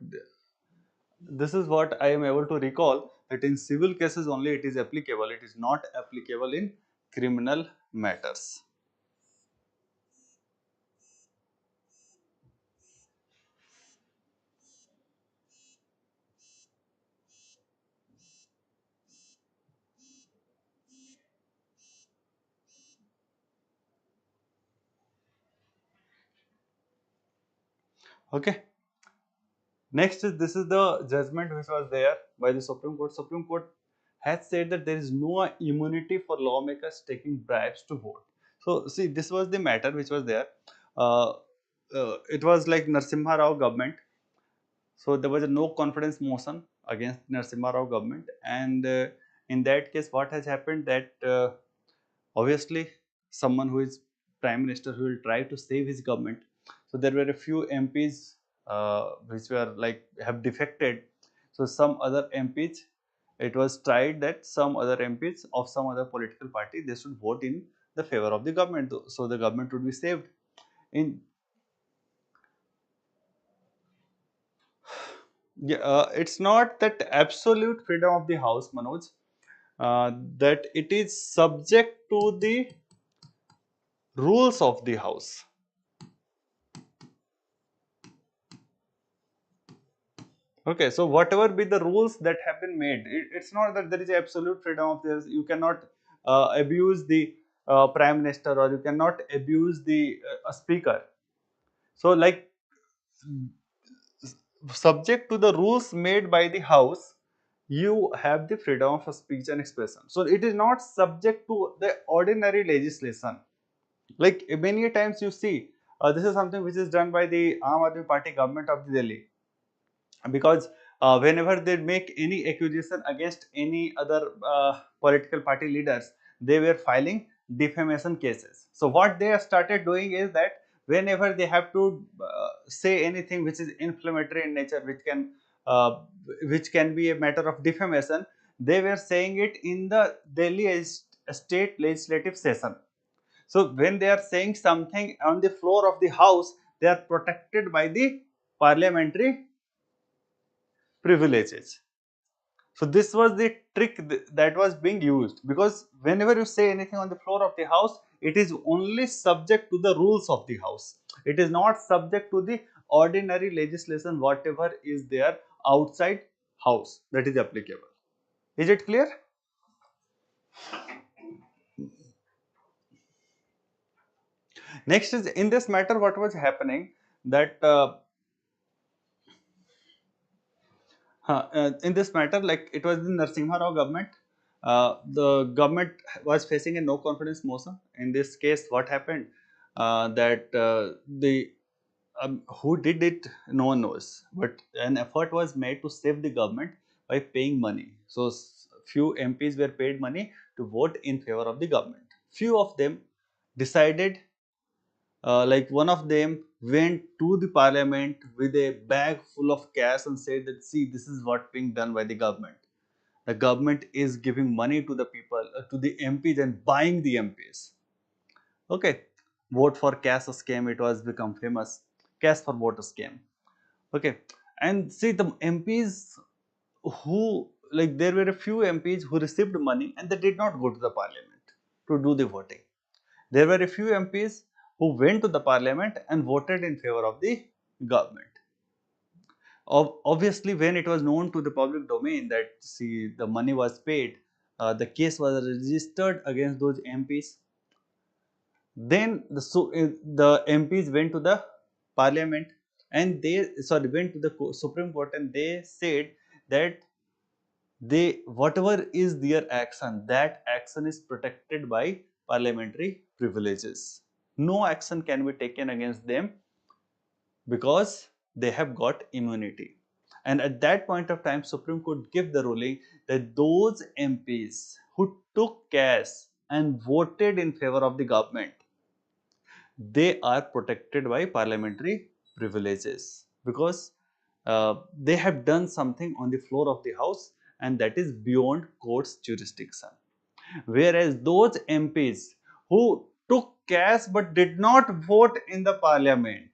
this is what I am able to recall, that in civil cases only it is applicable, it is not applicable in criminal matters. Okay. Next is, this is the judgment which was there by the Supreme Court. Supreme Court has said that there is no immunity for lawmakers taking bribes to vote. So see, this was the matter which was there. Uh, it was like Narasimha Rao government. So there was a no confidence motion against Narasimha Rao government, and in that case, what has happened that obviously someone who is prime minister who will try to save his government. So there were a few MPs which were like have defected. So some other MPs, it was tried that some other MPs of some other political party, they should vote in the favor of the government, so the government would be saved. In Yeah, it's not that absolute freedom of the house, Manoj, that it is subject to the rules of the house. Okay, so whatever be the rules that have been made, it's not that there is absolute freedom of this. You cannot abuse the prime minister, or you cannot abuse the speaker. So, like, subject to the rules made by the house, you have the freedom of speech and expression. So, it is not subject to the ordinary legislation. Like many times you see, this is something which is done by the Aam Aadmi Party government of Delhi, because whenever they make any accusation against any other political party leaders, they were filing defamation cases. So what they have started doing is that whenever they have to say anything which is inflammatory in nature, uh, which can be a matter of defamation, they were saying it in the Delhi state legislative session. So when they are saying something on the floor of the house, they are protected by the parliamentary privileges. So this was the trick that was being used, because whenever you say anything on the floor of the house, it is only subject to the rules of the house. It is not subject to the ordinary legislation, whatever is there outside house, that is applicable. Is it clear? Next is, in this matter, what was happening, that in this matter, like it was the Narasimha Rao government. The government was facing a no confidence motion. In this case, what happened? That the who did it, no one knows. But an effort was made to save the government by paying money. So few MPs were paid money to vote in favor of the government. Few of them decided, like one of them went to the parliament with a bag full of cash and said that, see, this is what being done by the government. The government is giving money to the people, to the MPs, and buying the MPs. Okay, vote for cash scam, it was become famous. Cash for vote scam. Okay, and see the MPs who, like, there were a few MPs who received money and they did not go to the parliament to do the voting. There were a few MPs who went to the parliament and voted in favor of the government. Obviously, when it was known to the public domain that, see, the money was paid, the case was registered against those MPs. Then the MPs went to the parliament and they, sorry, went to the Supreme Court, and they said that they, whatever is their action, that action is protected by parliamentary privileges. No action can be taken against them because they have got immunity. And at that point of time, Supreme Court gave the ruling that those MPs who took cash and voted in favor of the government, they are protected by parliamentary privileges because they have done something on the floor of the house, and that is beyond court's jurisdiction. Whereas those MPs who took cash but did not vote in the parliament,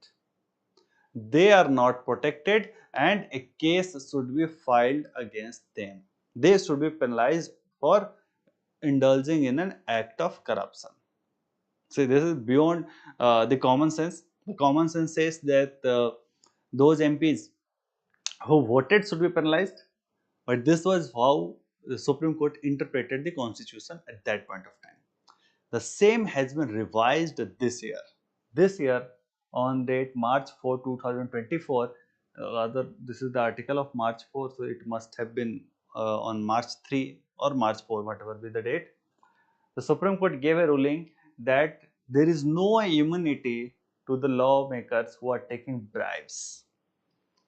they are not protected and a case should be filed against them. They should be penalized for indulging in an act of corruption. See, this is beyond the common sense. The common sense says that those MPs who voted should be penalized, but this was how the Supreme Court interpreted the constitution at that point of time. The same has been revised this year. This year, on date March 4, 2024, rather, this is the article of March 4, so it must have been on March 3 or March 4, whatever be the date. The Supreme Court gave a ruling that there is no immunity to the lawmakers who are taking bribes.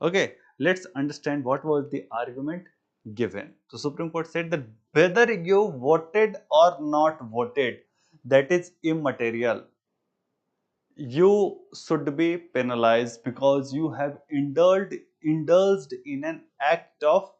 Okay, let's understand what was the argument given. So Supreme Court said that whether you voted or not voted, that is immaterial. You should be penalized because you have indulged in an act of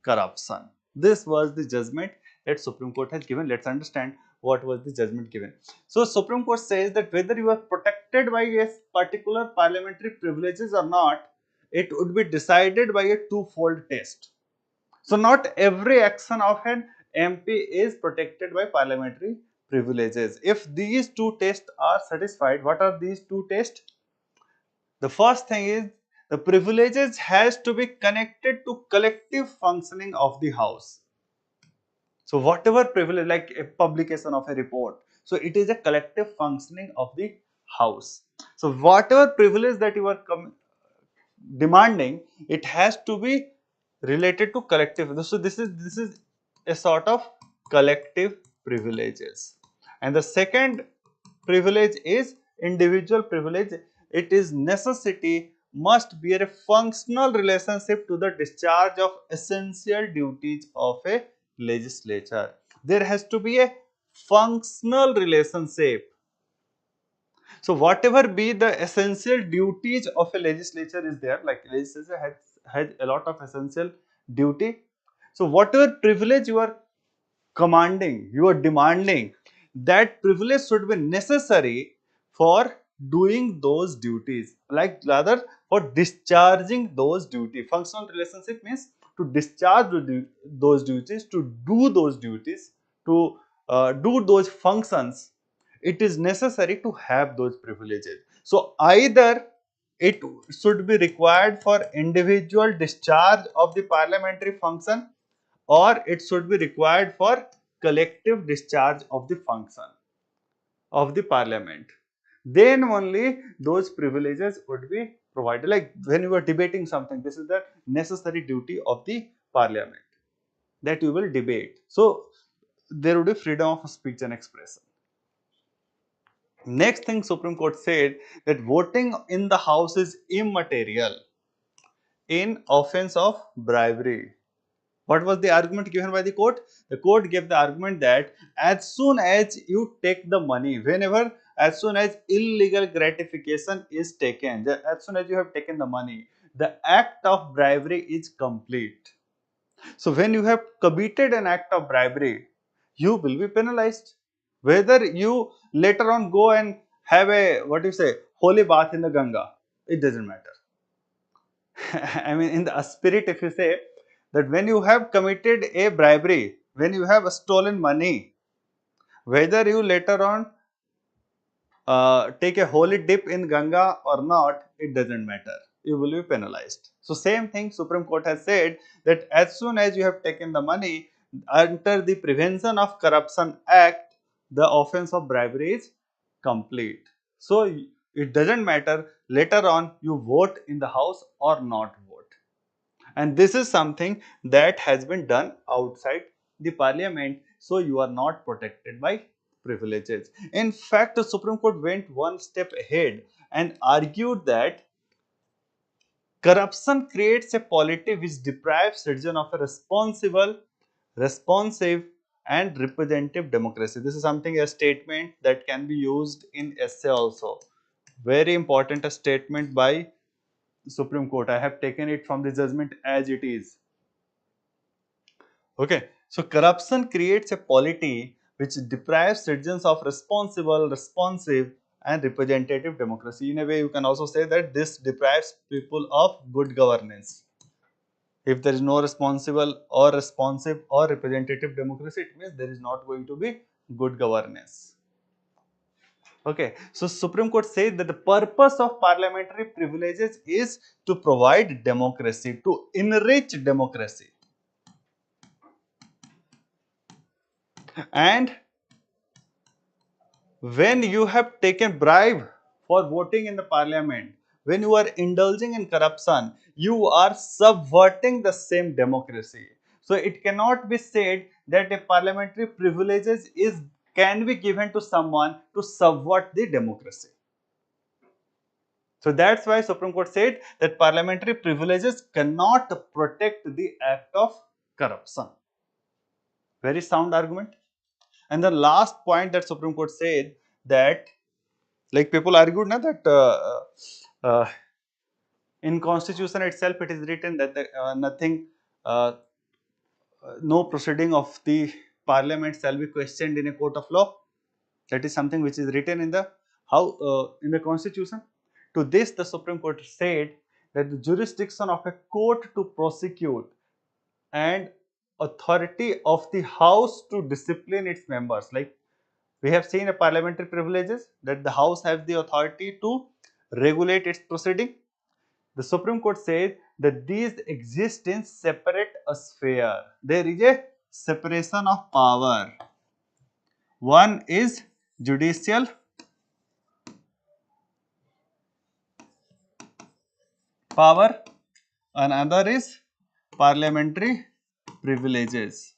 corruption. This was the judgment that Supreme Court has given. Let's understand what was the judgment given. So Supreme Court says that whether you are protected by a particular parliamentary privileges or not, it would be decided by a twofold test. So not every action of an MP is protected by parliamentary privileges. If these two tests are satisfied, what are these two tests? The first thing is the privileges has to be connected to collective functioning of the house. So whatever privilege, like a publication of a report, so it is a collective functioning of the house. So whatever privilege that you are demanding, it has to be related to collective. So this is a sort of collective privileges. And the second privilege is individual privilege. It is necessity must be a functional relationship to the discharge of essential duties of a legislature. There has to be a functional relationship. So whatever be the essential duties of a legislature is there, like legislature has a lot of essential duty. So whatever privilege you are commanding, you are demanding, that privilege should be necessary for doing those duties, like rather for discharging those duties. Functional relationship means to discharge those duties, to do those duties, to do those functions. It is necessary to have those privileges. So either it should be required for individual discharge of the parliamentary function, or it should be required for collective discharge of the function of the parliament. Then only those privileges would be provided. Like when you are debating something, this is the necessary duty of the parliament that you will debate. So there would be freedom of speech and expression. Next thing Supreme Court said that voting in the House is immaterial in offense of bribery. What was the argument given by the court? The court gave the argument that as soon as you take the money, as soon as illegal gratification is taken, as soon as you have taken the money, the act of bribery is complete. So when you have committed an act of bribery, you will be penalized. Whether you later on go and have a, what you say, holy bath in the Ganga, it doesn't matter. I mean, in the spirit, if you say that when you have committed a bribery, when you have stolen money, whether you later on take a holy dip in Ganga or not, it doesn't matter. You will be penalized. So same thing Supreme Court has said that as soon as you have taken the money under the Prevention of Corruption Act, the offence of bribery is complete. So it doesn't matter later on you vote in the house or not vote. And this is something that has been done outside the parliament, so you are not protected by privileges. In fact, the Supreme Court went one step ahead and argued that corruption creates a polity which deprives citizens of a responsible, responsive and representative democracy. This is something, a statement that can be used in essay also. Very important, a statement by Supreme Court. I have taken it from the judgment as it is. Okay, so corruption creates a polity which deprives citizens of responsible, responsive, and representative democracy. In a way, you can also say that this deprives people of good governance. If there is no responsible or responsive or representative democracy, it means there is not going to be good governance. Okay, so Supreme Court says that the purpose of parliamentary privileges is to provide democracy, to enrich democracy. And when you have taken bribe for voting in the parliament, when you are indulging in corruption, you are subverting the same democracy. So it cannot be said that a parliamentary privileges can be given to someone to subvert the democracy. So that's why Supreme Court said that parliamentary privileges cannot protect the act of corruption. Very sound argument. And the last point that Supreme Court said, that like people argued now that in constitution itself it is written that nothing, uh, no proceeding of the parliament shall be questioned in a court of law. That is something which is written in the in the constitution. To this the Supreme Court said that the jurisdiction of a court to prosecute and authority of the house to discipline its members, like we have seen a parliamentary privileges that the house has the authority to regulate its proceeding. The Supreme Court said that these exist in separate sphere. There is a separation of power. One is judicial power, another is parliamentary privileges.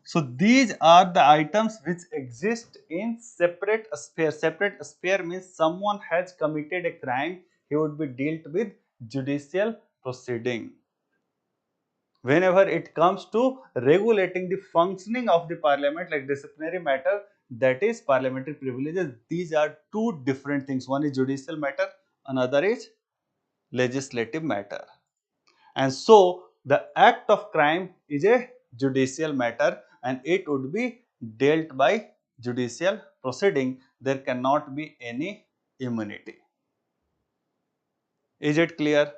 So these are the items which exist in separate sphere. Separate sphere means someone has committed a crime, he would be dealt with judicial proceeding. Whenever it comes to regulating the functioning of the parliament, like disciplinary matter, that is parliamentary privileges. These are two different things. One is judicial matter, another is legislative matter. And so the act of crime is a judicial matter and it would be dealt by judicial proceeding. There cannot be any immunity. Is it clear?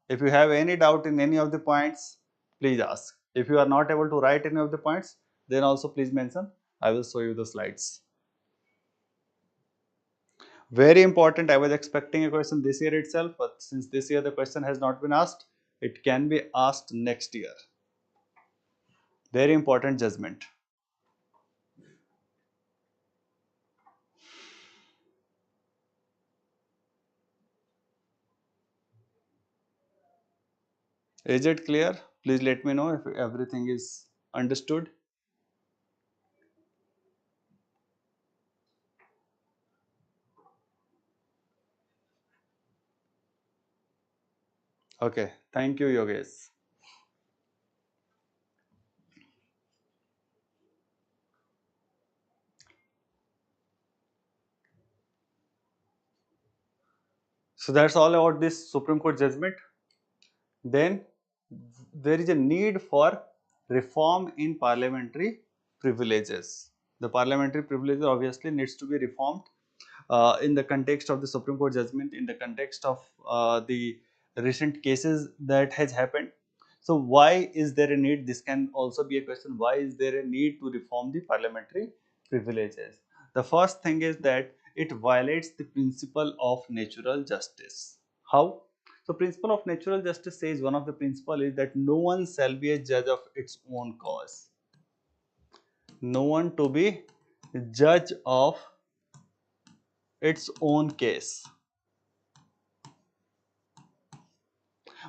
If you have any doubt in any of the points, please ask. If you are not able to write any of the points, then also please mention. I will show you the slides. Very important. I was expecting a question this year itself, but since this year the question has not been asked, it can be asked next year. Very important judgment. Is it clear? Please let me know if everything is understood. Okay, thank you, Yogesh. So that's all about this Supreme Court judgment. Then there is a need for reform in parliamentary privileges. The parliamentary privileges obviously needs to be reformed in the context of the Supreme Court judgment, in the context of the recent cases that has happened. So why is there a need? This can also be a question. Why is there a need to reform the parliamentary privileges? The first thing is that it violates the principle of natural justice. How? So principle of natural justice says one of the principle is that no one shall be a judge of its own cause. No one to be judge of its own case.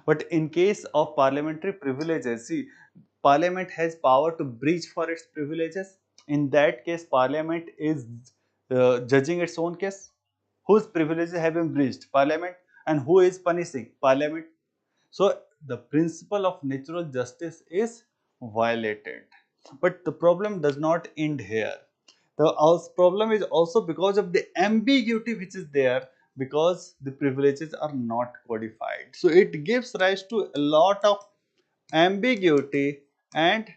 But in case of parliamentary privileges, see, parliament has power to breach for its privileges. In that case, parliament is judging its own case. Whose privileges have been breached? Parliament. And who is punishing? Parliament. So the principle of natural justice is violated. But the problem does not end here. The problem is also because of the ambiguity which is there, because the privileges are not codified. So it gives rise to a lot of ambiguity and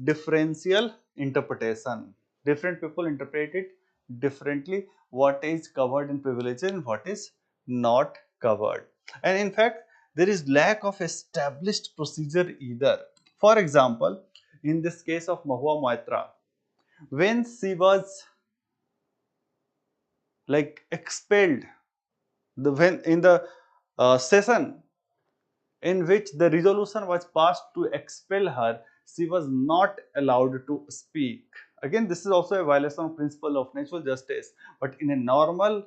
differential interpretation. Different people interpret it differently, what is covered in privileges and what is not covered. And in fact, there is lack of established procedure either. For example, in this case of Mahua Moitra, when she was like expelled, when in the session in which the resolution was passed to expel her, she was not allowed to speak. Again, this is also a violation of principle of natural justice. But in a normal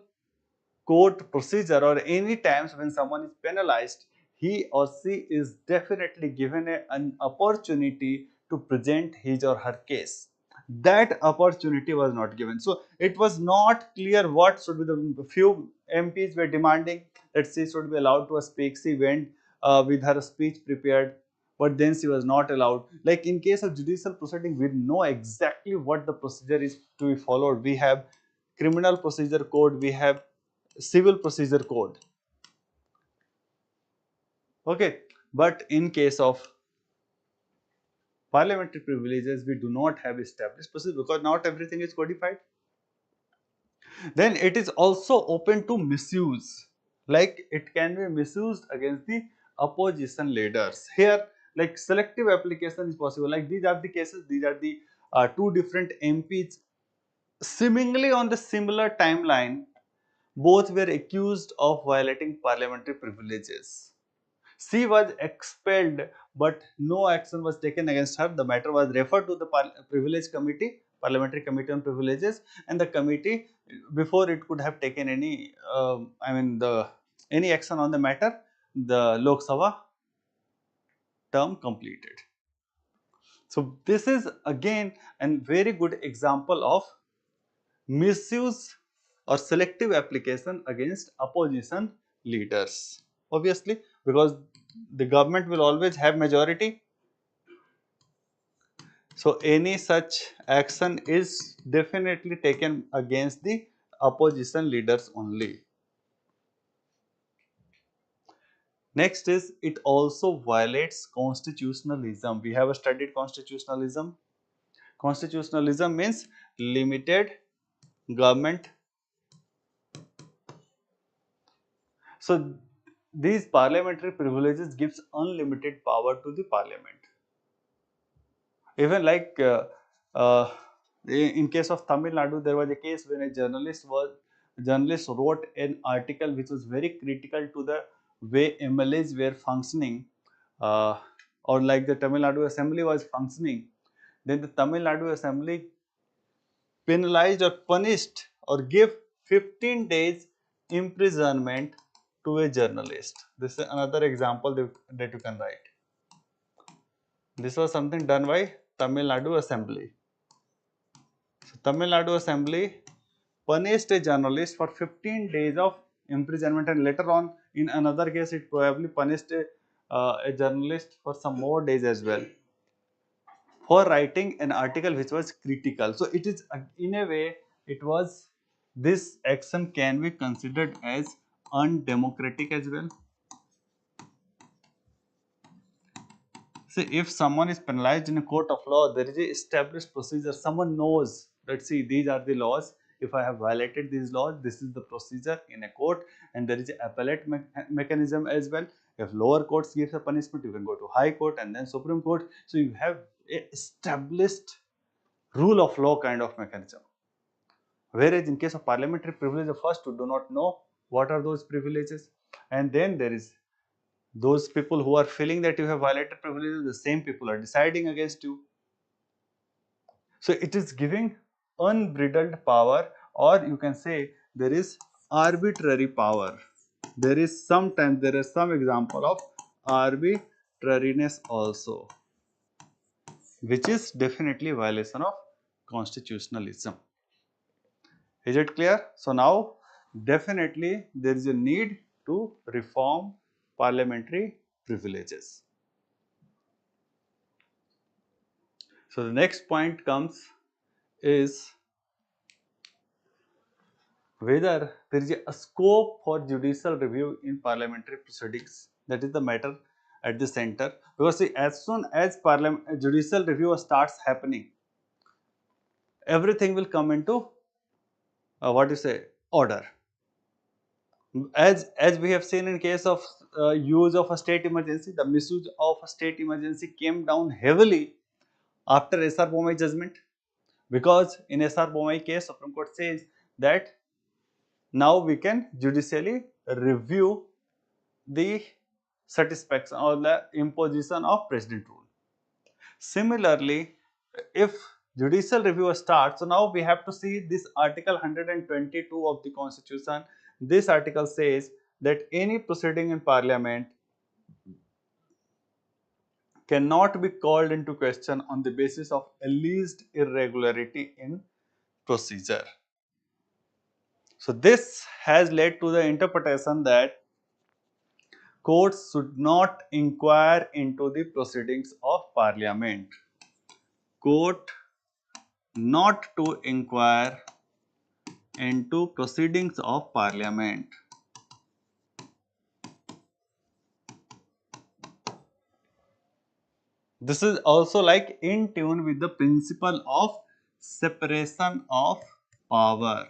court procedure or any times when someone is penalized, he or she is definitely given an opportunity to present his or her case. That opportunity was not given. So it was not clear what should be the few MPs were demanding that she should be allowed to speak. She went with her speech prepared, but then she was not allowed. Like in case of judicial proceeding, we know exactly what the procedure is to be followed. We have criminal procedure code, we have civil procedure code. Okay, but in case of parliamentary privileges, we do not have established procedure because not everything is codified. Then it is also open to misuse, like it can be misused against the opposition leaders. Here, like selective application is possible. Like these are the cases, these are the two different MPs seemingly on the similar timeline. Both were accused of violating parliamentary privileges. She was expelled, but no action was taken against her. The matter was referred to the Privilege Committee, Parliamentary Committee on Privileges, and the committee, before it could have taken any, any action on the matter, the Lok Sabha term completed. So this is again a very good example of misuse or selective application against opposition leaders. Obviously, because the government will always have majority. So any such action is definitely taken against the opposition leaders only. Next is it also violates constitutionalism. We have studied constitutionalism. Constitutionalism means limited government. So these parliamentary privileges gives unlimited power to the parliament. Even like uh, in case of Tamil Nadu, there was a case when a journalist wrote an article which was very critical to the way MLAs were functioning, uh, or like the Tamil Nadu Assembly was functioning. Then the Tamil Nadu Assembly penalized or punished or gave 15 days imprisonment to a journalist. This is another example that you can write. This was something done by Tamil Nadu Assembly. So, Tamil Nadu Assembly punished a journalist for 15 days of imprisonment, and later on in another case it probably punished a journalist for some more days as well for writing an article which was critical. So it is in a way it was, this action can be considered as undemocratic as well. See, if someone is penalized in a court of law, there is a established procedure. Someone knows that, see, these are the laws. If I have violated these laws, this is the procedure in a court, and there is an appellate mechanism as well. If lower courts gives a punishment, you can go to high court and then Supreme Court. So you have a established rule of law kind of mechanism. Whereas in case of parliamentary privilege, first you do not know what are those privileges, and then there is those people who are feeling that you have violated privileges, the same people are deciding against you. So it is giving unbridled power, or you can say there is arbitrary power. There is sometimes there is some example of arbitrariness also, which is definitely violation of constitutionalism. Is it clear? So now definitely there is a need to reform parliamentary privileges. So the next point comes is whether there is a scope for judicial review in parliamentary proceedings. That is the matter at the center. Because see, as soon as judicial review starts happening, everything will come into what you say, order. As we have seen in case of use of a state emergency, the misuse of a state emergency came down heavily after SR Bomai judgment, because in SR Bomai case, Supreme Court says that now we can judicially review the satisfaction or the imposition of president rule. Similarly, if judicial review starts, so now we have to see this article 122 of the constitution. This article says that any proceeding in parliament cannot be called into question on the basis of alleged irregularity in procedure. So this has led to the interpretation that courts should not inquire into the proceedings of parliament. Court not to inquire into proceedings of parliament. This is also like in tune with the principle of separation of power,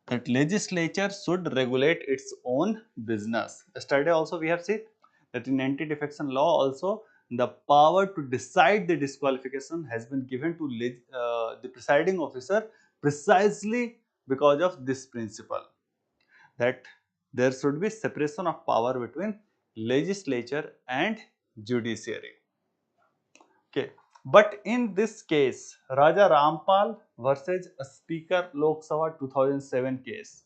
that legislature should regulate its own business. Yesterday also we have seen that in anti-defection law also the power to decide the disqualification has been given to the presiding officer, precisely because of this principle, that there should be separation of power between legislature and judiciary. Okay, but in this case, Raja Rampal versus Speaker Lok Sabha 2007 case.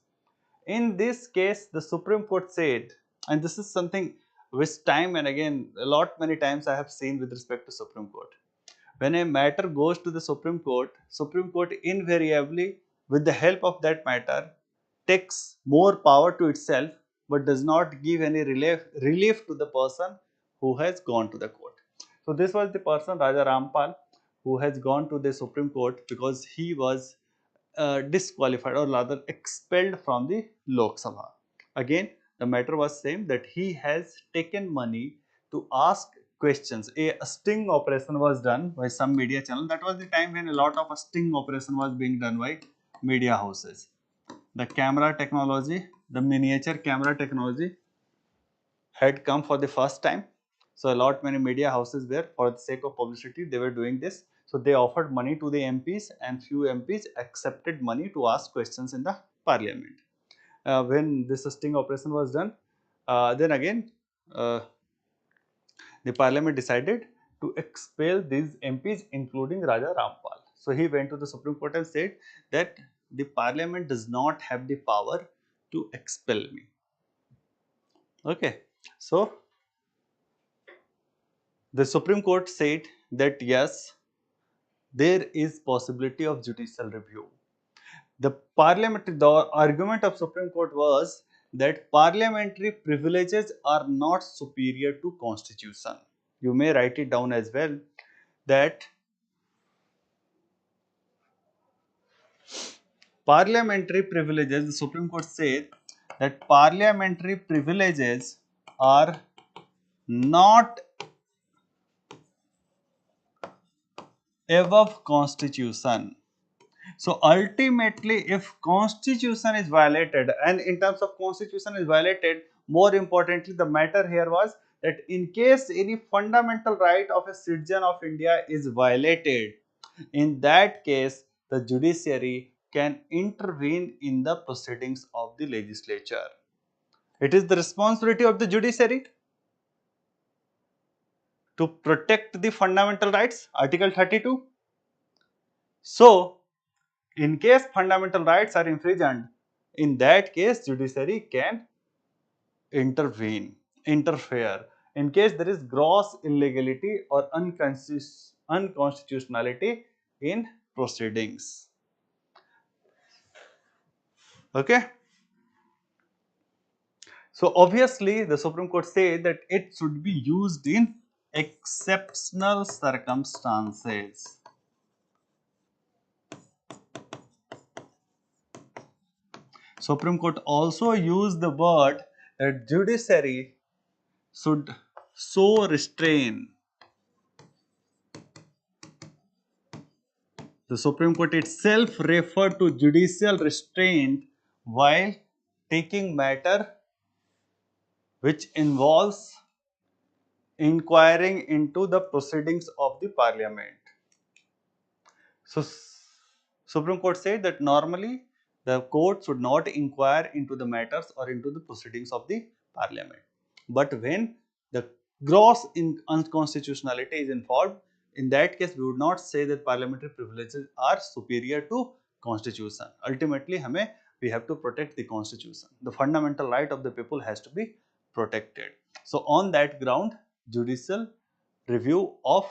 In this case, the Supreme Court said, and this is something which time and again, many times I have seen with respect to Supreme Court. When a matter goes to the Supreme Court invariably, with the help of that matter, takes more power to itself, but does not give any relief to the person who has gone to the court. So this was the person, Raja Rampal, who has gone to the Supreme Court because he was disqualified, or rather expelled from the Lok Sabha. Again, the matter was same, that he has taken money to ask questions. A sting operation was done by some media channel. That was the time when a lot of sting operation was being done by media houses. The camera technology, the miniature camera technology had come for the first time. So many media houses were, for the sake of publicity, they were doing this. So they offered money to the MPs, and few MPs accepted money to ask questions in the parliament. When this sting operation was done, then again the parliament decided to expel these MPs, including Raja Rampal. So he went to the Supreme Court and said that the parliament does not have the power to expel me. Okay, so the Supreme Court said that yes, there is possibility of judicial review. The argument of Supreme Court was that parliamentary privileges are not superior to constitution. You may write it down as well, that parliamentary privileges, the Supreme Court said that parliamentary privileges are not above constitution. So ultimately, if constitution is violated, and in terms of constitution is violated, more importantly, the matter here was that in case any fundamental right of a citizen of India is violated, in that case, the judiciary can intervene in the proceedings of the legislature. It is the responsibility of the judiciary to protect the fundamental rights, Article 32. So, in case fundamental rights are infringed, in that case, judiciary can interfere. In case there is gross illegality or unconstitutionality in proceedings. Okay. So obviously, the Supreme Court said that it should be used in exceptional circumstances. Supreme Court also used the word that judiciary should show restraint. The Supreme Court itself referred to judicial restraint while taking matter which involves inquiring into the proceedings of the parliament. So, Supreme Court said that normally the court should not inquire into the matters or into the proceedings of the parliament. But when the gross unconstitutionality is involved, in that case we would not say that parliamentary privileges are superior to constitution. Ultimately, we have to protect the constitution. The fundamental right of the people has to be protected. So, on that ground, judicial review of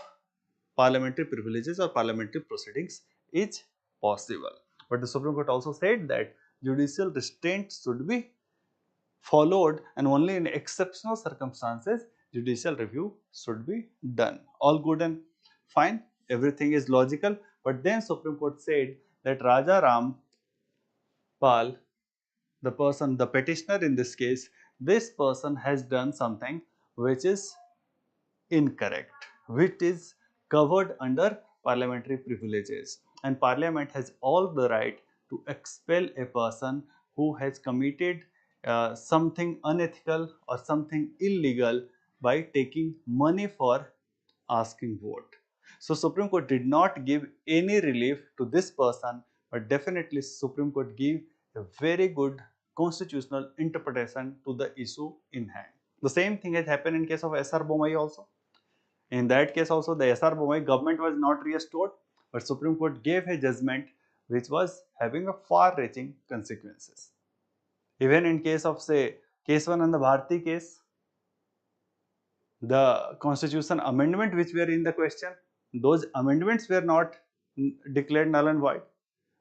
parliamentary privileges or parliamentary proceedings is possible. But the Supreme Court also said that judicial restraint should be followed, and only in exceptional circumstances judicial review should be done. All good and fine, everything is logical. But then Supreme Court said that Raja Ram Pal, the person, the petitioner in this case, this person has done something which is incorrect, which is covered under parliamentary privileges, and parliament has all the right to expel a person who has committed something unethical or something illegal by taking money for asking vote. So Supreme Court did not give any relief to this person, but definitely Supreme Court gave a very good constitutional interpretation to the issue in hand. The same thing has happened in case of S.R. Bomai also. In that case also, the S.R. Bomai government was not restored, but Supreme Court gave a judgment which was having a far-reaching consequences. Even in case of, say, Keswananda Bharti case, the constitution amendment which were in the question, those amendments were not declared null and void,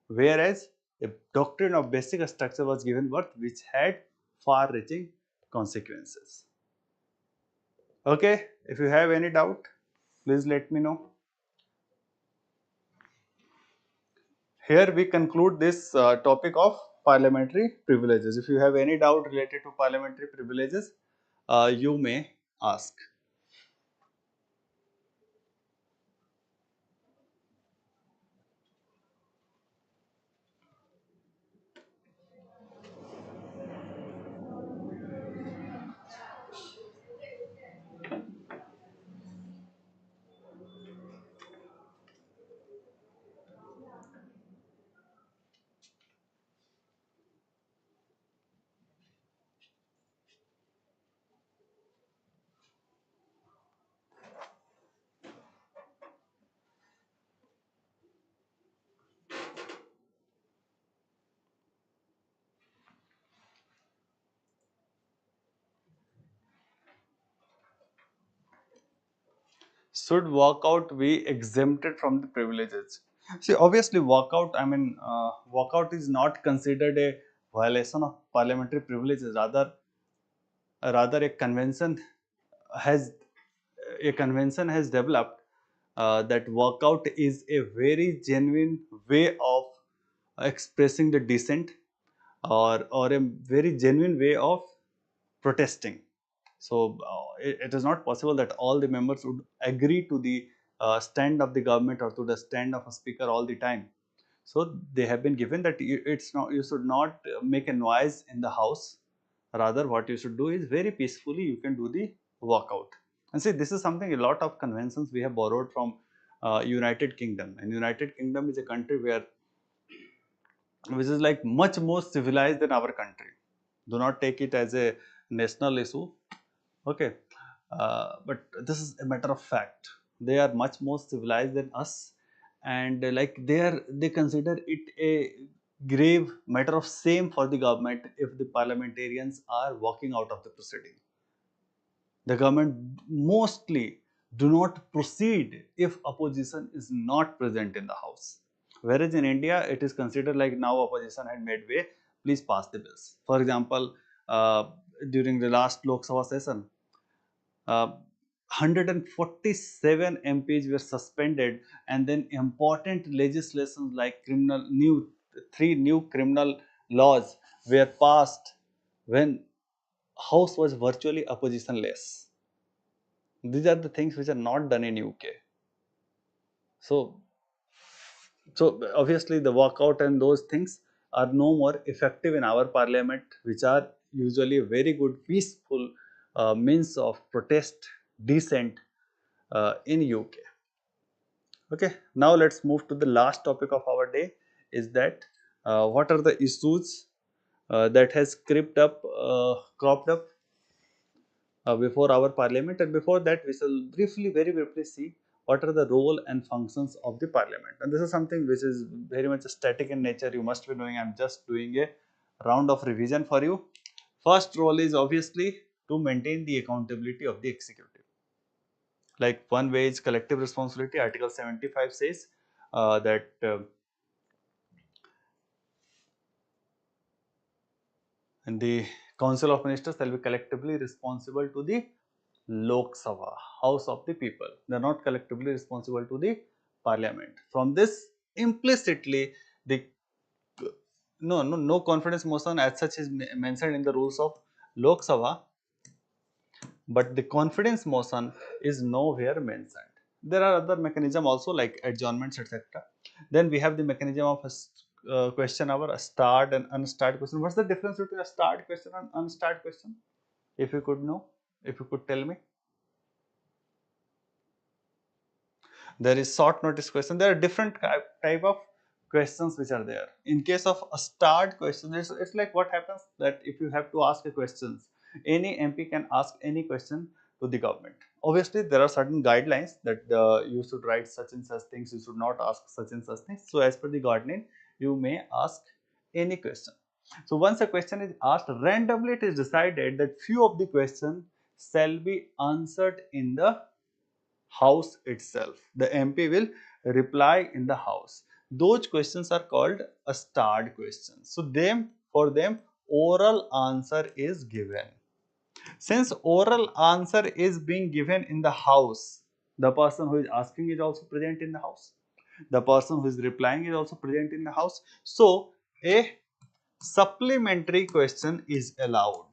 whereas a doctrine of basic structure was given birth which had far-reaching consequences. Okay, if you have any doubt, please let me know. Here we conclude this topic of parliamentary privileges. If you have any doubt related to parliamentary privileges, you may ask. Should walkout be exempted from the privileges? See, obviously walkout, walkout is not considered a violation of parliamentary privileges. Rather has a convention has developed that walkout is a very genuine way of expressing the dissent, or a very genuine way of protesting. So it is not possible that all the members would agree to the stand of the government or to the stand of a speaker all the time. So they have been given that you should not make a noise in the house. Rather, what you should do is very peacefully you can do the walkout. And see, this is something a lot of conventions we have borrowed from United Kingdom. And United Kingdom is a country which is like much more civilized than our country. Do not take it as a national issue. Okay, but this is a matter of fact. They are much more civilized than us, and like they consider it a grave matter of shame for the government if the parliamentarians are walking out of the proceeding. The government mostly do not proceed if opposition is not present in the house. Whereas in India, it is considered like now opposition had made way, please pass the bills. For example, during the last Lok Sabha session, 147 MPs were suspended, and then important legislation like three new criminal laws were passed when House was virtually oppositionless. These are the things which are not done in UK. So, so obviously the walkout and those things are no more effective in our parliament, which are usually a very good peaceful means of protest, dissent in UK. Okay, now let's move to the last topic of our day. Is that what are the issues that has cropped up before our parliament, and before that we shall very briefly see what are the role and functions of the parliament. And this is something which is very much static in nature, you must be knowing. I'm just doing a round of revision for you. First role is obviously to maintain the accountability of the executive. Like one way is collective responsibility. Article 75 says that and the Council of Ministers shall be collectively responsible to the Lok Sabha, House of the People. They are not collectively responsible to the Parliament. From this, implicitly, the no confidence motion as such is mentioned in the rules of Lok Sabha, but the confidence motion is nowhere mentioned. There are other mechanisms also like adjournments, etc. Then we have the mechanism of a question hour, a starred and unstarred question. What's the difference between a starred question and unstarred question? If you could know, if you could tell me. There is short notice question. There are different type of questions which are there. In case of a starred question, it's like what happens that if you have to ask a questions, any MP can ask any question to the government. Obviously, there are certain guidelines that you should write such and such things, you should not ask such and such things. So, as per the guideline, you may ask any question. So, once a question is asked, randomly it is decided that few of the questions shall be answered in the house itself. The MP will reply in the house. Those questions are called a starred question. So for them oral answer is given. Since oral answer is being given in the house, the person who is asking is also present in the house. The person who is replying is also present in the house. So a supplementary question is allowed.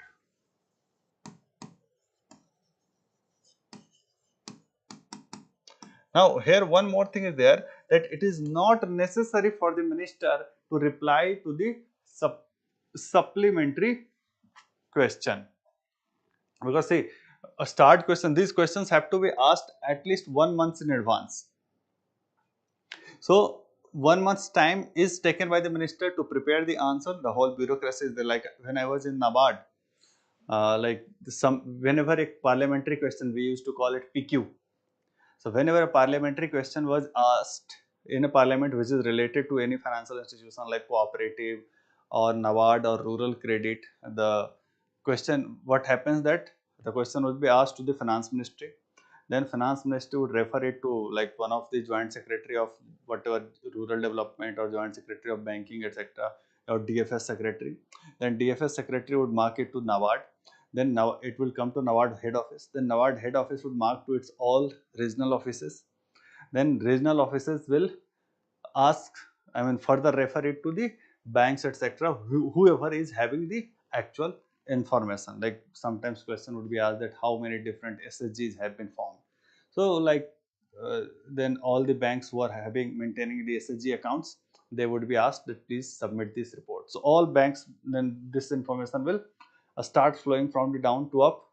Now, here one more thing is there, that it is not necessary for the minister to reply to the supplementary question. Because see, a start question, these questions have to be asked at least 1 month in advance. So, 1 month's time is taken by the minister to prepare the answer. The whole bureaucracy is there. Like when I was in NABARD, whenever a parliamentary question, we used to call it PQ. So whenever a parliamentary question was asked in a parliament which is related to any financial institution like cooperative or NABARD or rural credit, the question, what happens that the question would be asked to the finance ministry. Then finance ministry would refer it to like one of the joint secretary of whatever rural development or joint secretary of banking, etc. or DFS secretary. Then DFS secretary would mark it to NABARD. Then now it will come to NABARD head office. Then NABARD head office would mark to its all regional offices. Then regional offices will ask, I mean further refer it to the banks, etc. Whoever is having the actual information. Like sometimes question would be asked that how many different SSGs have been formed. So like then all the banks who are having maintaining the SSG accounts, they would be asked that please submit this report. So all banks, then this information will start flowing from the down to up.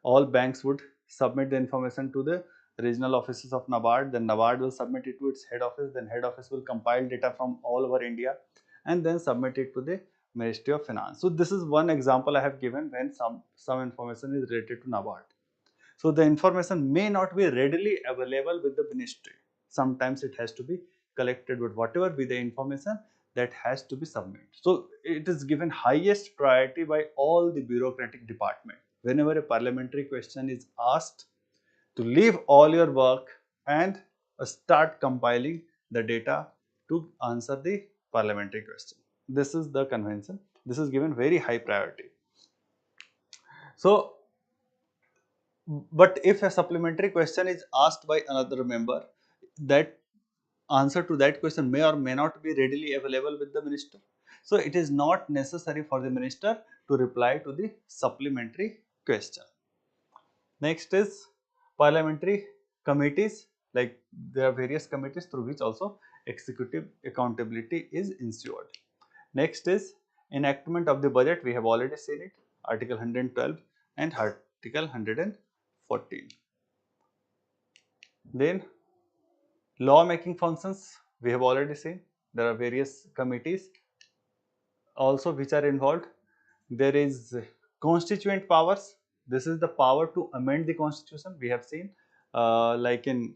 All banks would submit the information to the regional offices of NABARD. Then NABARD will submit it to its head office. Then head office will compile data from all over India and then submit it to the Ministry of Finance. So this is one example I have given when some information is related to NABARD. So the information may not be readily available with the ministry. Sometimes it has to be collected, but whatever be the information, that has to be submitted. So it is given highest priority by all the bureaucratic department. Whenever a parliamentary question is asked, to leave all your work and start compiling the data to answer the parliamentary question. This is the convention. This is given very high priority. So but if a supplementary question is asked by another member, that answer to that question may or may not be readily available with the minister. So it is not necessary for the minister to reply to the supplementary question. Next is parliamentary committees. Like there are various committees through which also executive accountability is ensured. Next is enactment of the budget. We have already seen it, Article 112 and Article 114. Then law making functions, we have already seen. There are various committees also which are involved. There is constituent powers. This is the power to amend the constitution. We have seen like in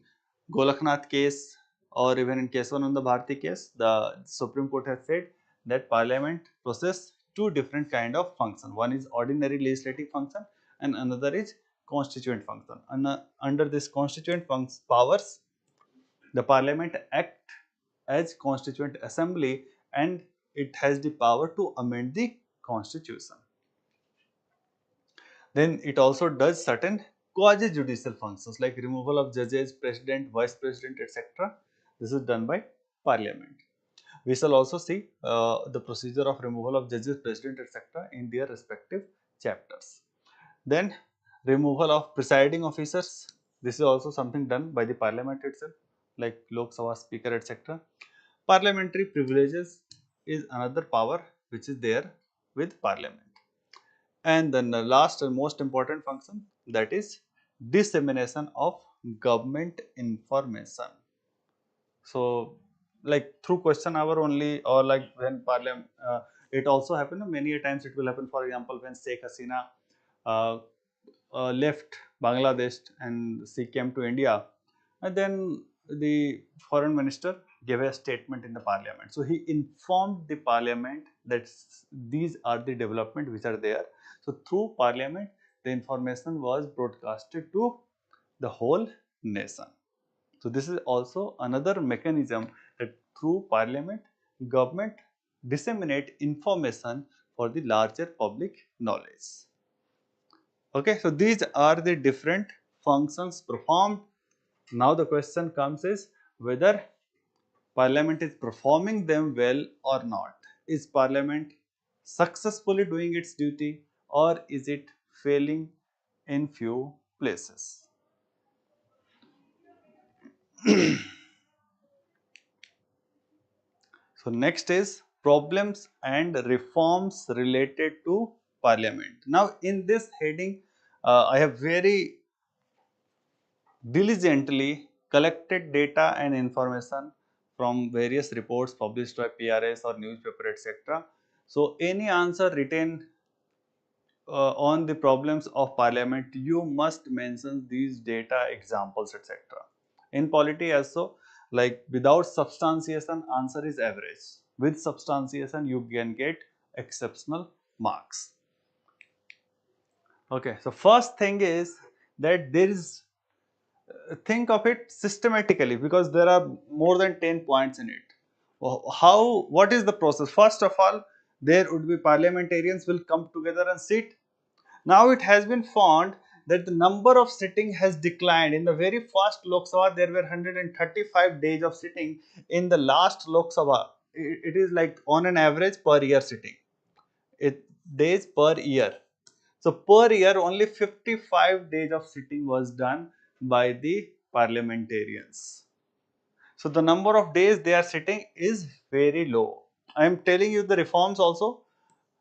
Golaknath case or even in Kesavananda Bharati case, the Supreme Court has said that Parliament possesses two different kind of function. One is ordinary legislative function and another is constituent function. Under this constituent powers, the Parliament act as constituent assembly and it has the power to amend the constitution. Then it also does certain quasi-judicial functions like removal of judges, president, vice president, etc. This is done by Parliament. We shall also see the procedure of removal of judges, president, etc. in their respective chapters. Then removal of presiding officers. This is also something done by the Parliament itself, like Lok Sabha Speaker, etc. Parliamentary privileges is another power which is there with Parliament. And then the last and most important function, that is dissemination of government information. So like through question hour only, or like when Parliament, it also happen many a times. It will happen, for example, when Sheikh Hasina uh, left Bangladesh and she came to India, and then the foreign minister gave a statement in the Parliament. So he informed the Parliament that these are the development which are there. So through Parliament, the information was broadcasted to the whole nation. So this is also another mechanism that through Parliament, government disseminate information for the larger public knowledge. Okay, so these are the different functions performed. Now the question comes is whether Parliament is performing them well or not. Is Parliament successfully doing its duty or is it failing in few places? So next is problems and reforms related to Parliament. Now in this heading, I have very diligently collected data and information from various reports published by PRS or newspaper, etc. So any answer written on the problems of Parliament, you must mention these data, examples, etc. In polity also, like without substantiation, answer is average. With substantiation, you can get exceptional marks. Okay, so first thing is that there is, think of it systematically because there are more than 10 points in it. What is the process? First of all, there would be parliamentarians will come together and sit. Now it has been found that the number of sitting has declined. In the very first Lok Sabha, there were 135 days of sitting. In the last Lok Sabha, it is like on an average per year sitting. It days per year. So per year, only 55 days of sitting was done by the parliamentarians. So the number of days they are sitting is very low. I am telling you the reforms also.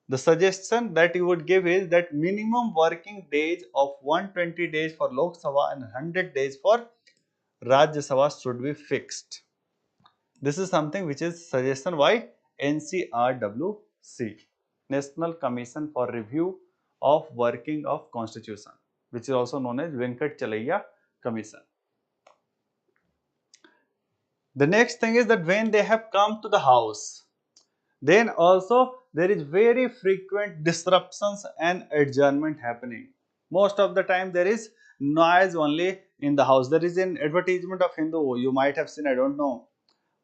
The suggestion that you would give is that minimum working days of 120 days for Lok Sabha and 100 days for Rajya Sabha should be fixed. This is something which is suggestion by NCRWC, National Commission for Review of Working of Constitution, which is also known as Venkat Chalaiya Commission. The next thing is that when they have come to the house, then also there is very frequent disruptions and adjournment happening. Most of the time there is noise only in the house. There is an advertisement of Hindu, you might have seen, I don't know,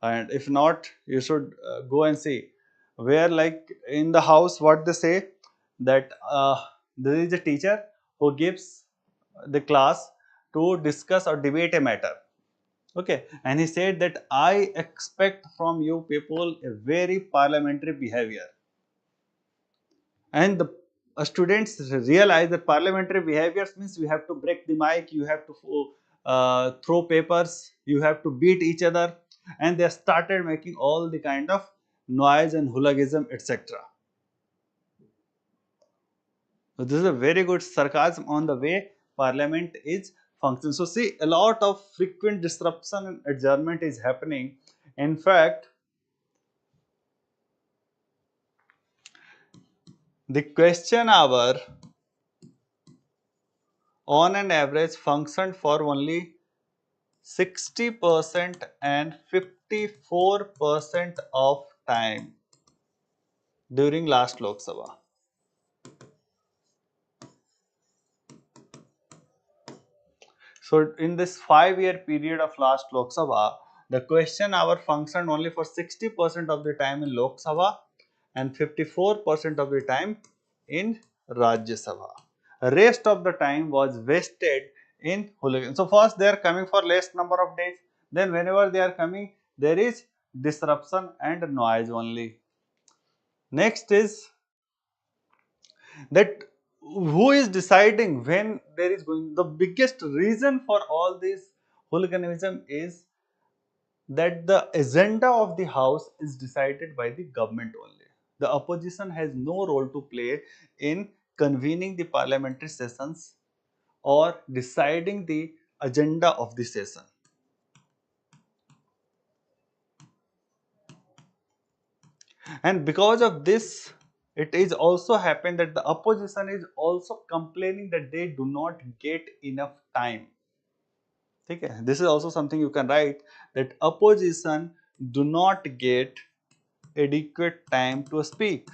and if not you should go and see, where like in the house what they say that there is a teacher who gives the class to discuss or debate a matter. Okay, and he said that I expect from you people a very parliamentary behavior. And the students realize that parliamentary behaviors means you have to break the mic, you have to throw papers, you have to beat each other, and they started making all the kind of noise and hooliganism, etc. So this is a very good sarcasm on the way parliament is functioning. So see, a lot of frequent disruption and adjournment is happening. In fact, the question hour on an average functioned for only 60% and 54% of time during last Lok Sabha. So in this 5-year period of last Lok Sabha, the question hour functioned only for 60% of the time in Lok Sabha and 54% of the time in Rajya Sabha. Rest of the time was wasted in hooligans. So first they are coming for less number of days. Then whenever they are coming, there is disruption and noise only. Next is that who is deciding when there is going. The biggest reason for all this hooliganism is that the agenda of the house is decided by the government only. The opposition has no role to play in convening the parliamentary sessions or deciding the agenda of the session. And because of this, it is also happened that the opposition is also complaining that they do not get enough time. Okay, this is also something you can write, that opposition do not get adequate time to speak.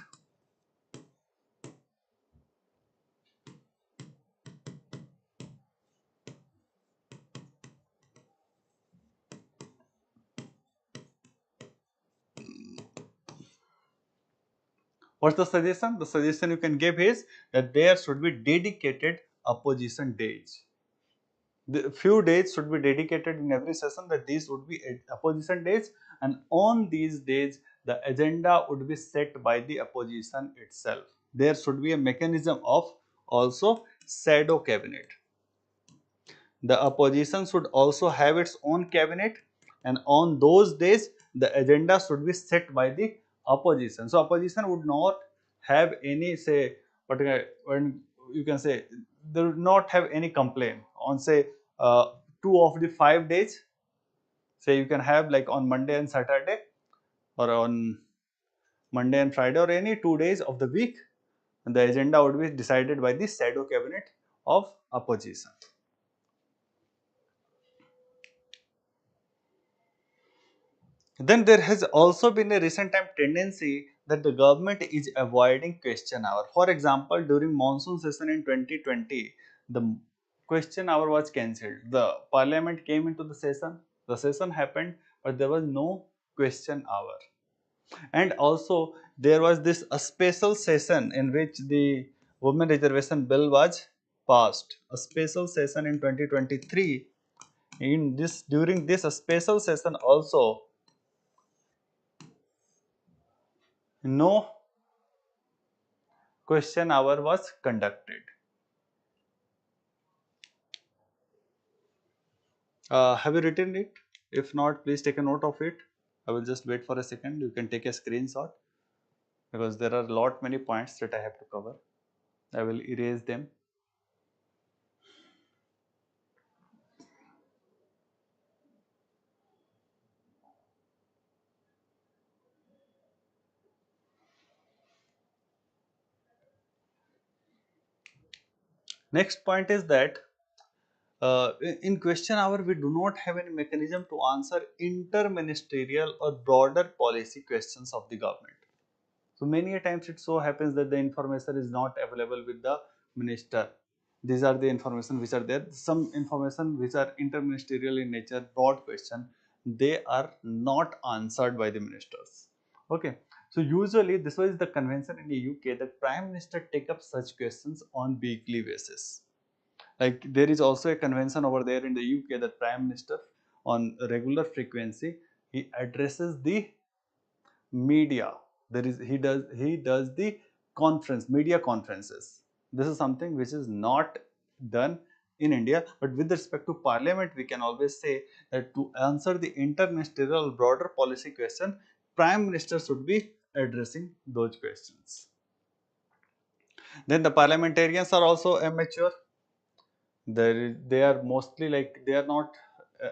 What's the suggestion? The suggestion you can give is that there should be dedicated opposition days. The few days should be dedicated in every session, that these would be opposition days, and on these days the agenda would be set by the opposition itself. There should be a mechanism of also shadow cabinet. The opposition should also have its own cabinet, and on those days the agenda should be set by the opposition. So opposition would not have any say, but when you can say they would not have any complaint on say 2 of the 5 days. Say you can have like on Monday and Saturday, or on Monday and Friday, or any 2 days of the week, and the agenda would be decided by the shadow cabinet of opposition. Then there has also been a recent time tendency that the government is avoiding question hour. For example, during monsoon session in 2020, the question hour was cancelled. The parliament came into the session happened, but there was no question hour. And also there was this a special session in which the women reservation bill was passed, a special session in 2023. In this, during this special session also, no question hour was conducted. Have you written it? If not, please take a note of it. I will just wait for a second. You can take a screenshot because there are lot many points that I have to cover. I will erase them. Next point is that in question hour we do not have any mechanism to answer interministerial or broader policy questions of the government. So many a times it so happens that the information is not available with the minister. These are the information which are there. Some information which are interministerial in nature, broad question, they are not answered by the ministers. Okay. So usually this was the convention in the UK that Prime Minister take up such questions on weekly basis. Like there is also a convention over there in the UK that Prime Minister on a regular frequency he addresses the media. There is he does the conference, media conferences. This is something which is not done in India, but with respect to Parliament we can always say that to answer the interministerial broader policy question, Prime Minister should be addressing those questions. Then the parliamentarians are also amateur. They are mostly like they are not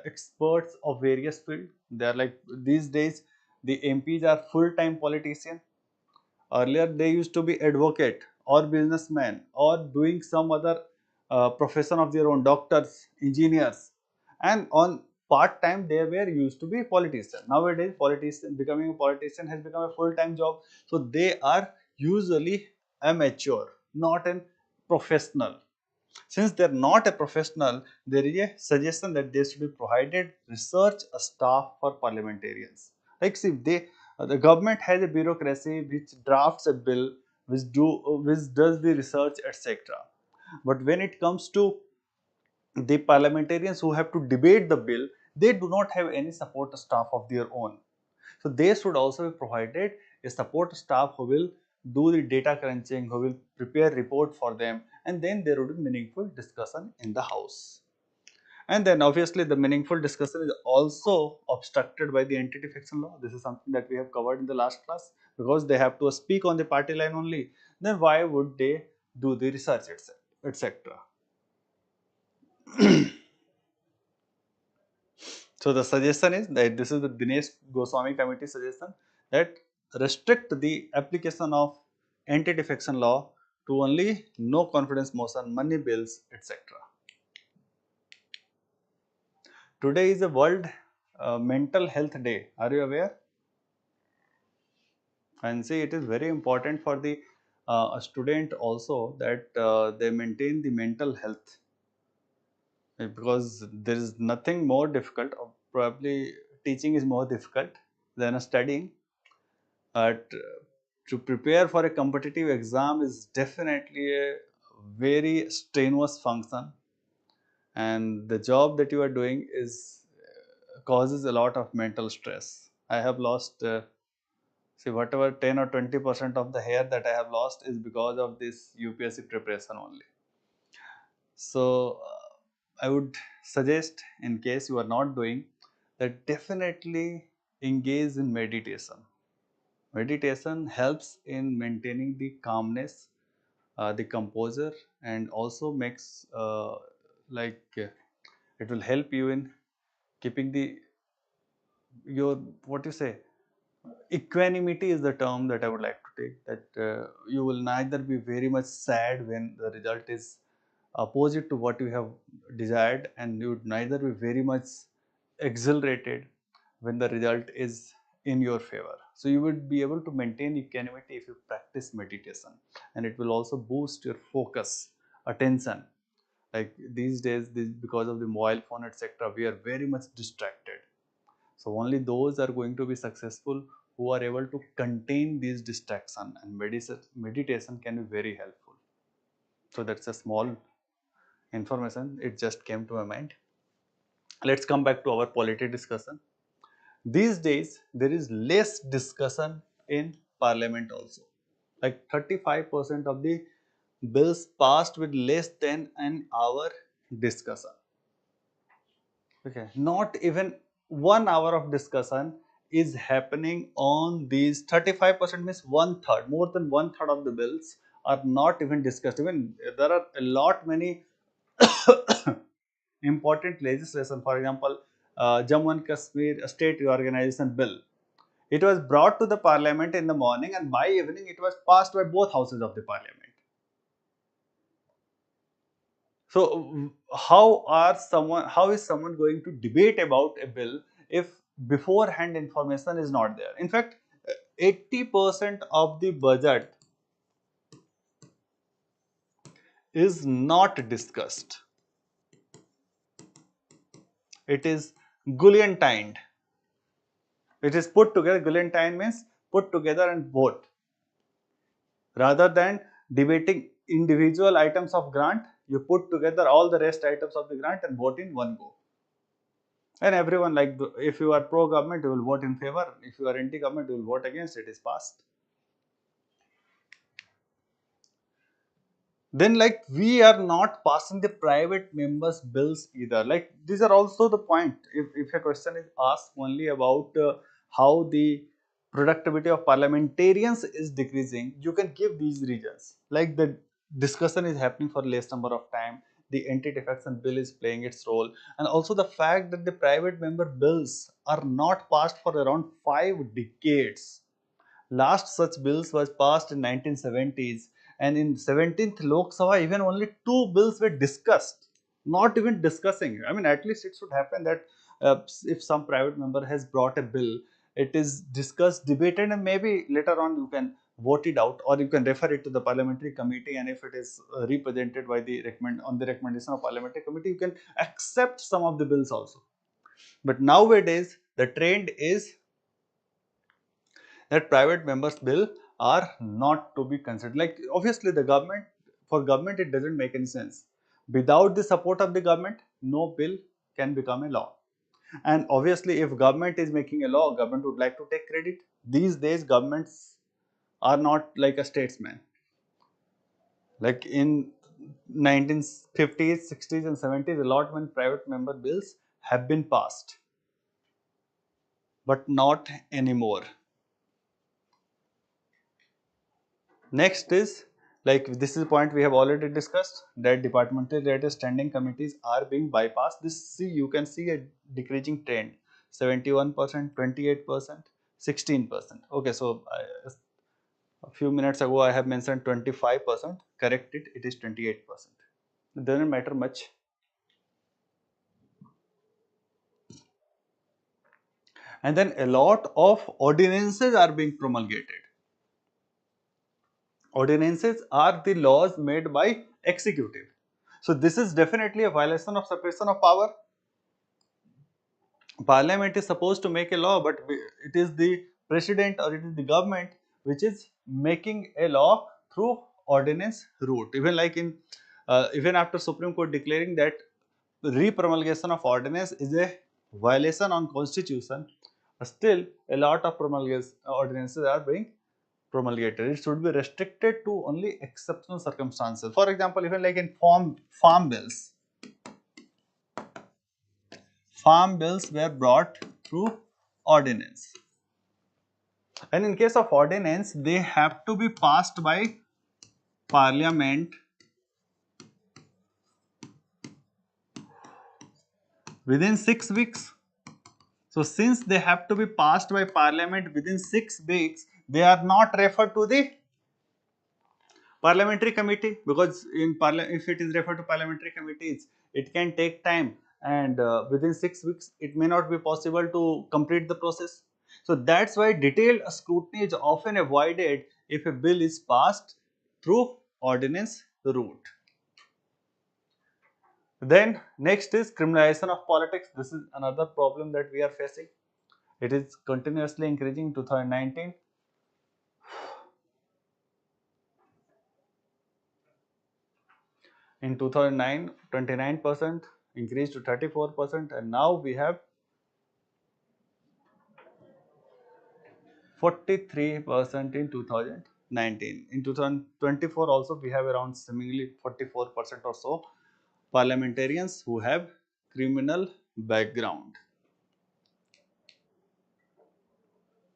experts of various field. They are like these days the MPs are full-time politician. Earlier they used to be advocate or businessman or doing some other profession of their own, doctors, engineers, and on part time they were used to be politician. Nowadays politician, becoming a politician has become a full-time job, so they are usually amateur, not an professional. Since they are not a professional, there is a suggestion that they should be provided research staff for parliamentarians. Like see, the government has a bureaucracy which drafts a bill, which does the research, etc. But when it comes to the parliamentarians who have to debate the bill, they do not have any support staff of their own. So they should also be provided a support staff who will do the data crunching, who will prepare report for them, and then there would be meaningful discussion in the house. And then obviously the meaningful discussion is also obstructed by the entity fixation law. This is something that we have covered in the last class, because they have to speak on the party line only. Then why would they do the research, etc. So the suggestion is that this is the Dinesh Goswami committee suggestion, that restrict the application of anti-defection law to only no confidence motion, money bills, etc. Today is a World Mental Health Day. Are you aware? And see, it is very important for the student also that they maintain the mental health, because there is nothing more difficult, or probably teaching is more difficult than studying. To prepare for a competitive exam is definitely a very strenuous function, and the job that you are doing is causes a lot of mental stress. I have lost see whatever 10 or 20% of the hair that I have lost is because of this UPSC preparation only. So I would suggest, in case you are not doing that, definitely engage in meditation. Meditation helps in maintaining the calmness, the composure, and also makes it will help you in keeping the your, what you say, equanimity is the term that I would like to take, that you will neither be very much sad when the result is opposite to what you have desired, and you would neither be very much exhilarated when the result is in your favor. So you would be able to maintain equanimity if you practice meditation, and it will also boost your focus, attention. Like these days, because of the mobile phone, etc., we are very much distracted. So only those are going to be successful who are able to contain these distraction, and meditation can be very helpful. So that's a small information, it just came to my mind. Let's come back to our polity discussion. These days there is less discussion in parliament also, like 35% of the bills passed with less than an hour discussion. Okay, not even 1 hour of discussion is happening on these 35%, means one third, more than one third of the bills are not even discussed. Even there are a lot many important legislation. For example, Jammu and Kashmir state reorganization bill. It was brought to the parliament in the morning, and by evening it was passed by both houses of the parliament. So how is someone going to debate about a bill if beforehand information is not there? In fact, 80% of the budget is not discussed. It is guillotined. It is put together. Guillotine means put together and vote. Rather than debating individual items of grant, you put together all the rest items of the grant and vote in one go. And everyone, like, if you are pro government, you will vote in favor. If you are anti government, you will vote against. It is passed. Then, like, we are not passing the private members bills either. Like, these are also the point. If a question is asked only about how the productivity of parliamentarians is decreasing, you can give these reasons, like the discussion is happening for less number of time, the anti-defection bill is playing its role, and also the fact that the private member bills are not passed for around 5 decades. Last such bills was passed in 1970s, and in 17th Lok Sabha even only 2 bills were discussed, not even discussing. I mean, at least it should happen that if some private member has brought a bill, it is discussed, debated, and maybe later on you can vote it out, or you can refer it to the parliamentary committee, and if it is represented by the on the recommendation of parliamentary committee, you can accept some of the bills also. But nowadays the trend is that private members bill are not to be considered. Like, obviously the government, for government it doesn't make any sense. Without the support of the government, no bill can become a law. And obviously if government is making a law, government would like to take credit. These days governments are not like a statesman. Like in 1950s, 60s and 70s, a lot many private member bills have been passed, but not anymore. Next is, like, this is a point we have already discussed, that departmental related standing committees are being bypassed. This, see, you can see a decreasing trend, 71%, 28%, 16%. Okay, so a few minutes ago I have mentioned 25%, correct it, it is 28%. It doesn't matter much. And then a lot of ordinances are being promulgated. Ordinances are the laws made by executive. So this is definitely a violation of separation of power. Parliament is supposed to make a law, but it is the president or it is the government which is making a law through ordinance route. Even like in even after Supreme Court declaring that re-promulgation of ordinance is a violation on constitution, still a lot of ordinances are being promulgated. It should be restricted to only exceptional circumstances. For example, even like in farm bills. Farm bills were brought through ordinance. And in case of ordinance, they have to be passed by parliament within 6 weeks. So since they have to be passed by parliament within 6 weeks, they are not referred to the parliamentary committee, because in if it is referred to parliamentary committees, it can take time, and within 6 weeks it may not be possible to complete the process. So that's why detailed scrutiny is often avoided if a bill is passed through ordinance route. Then next is criminalization of politics. This is another problem that we are facing. It is continuously increasing in 2019. In 2009, 29% increased to 34%, and now we have 43% in 2019. In 2024 also we have around similarly 44% or so parliamentarians who have criminal background.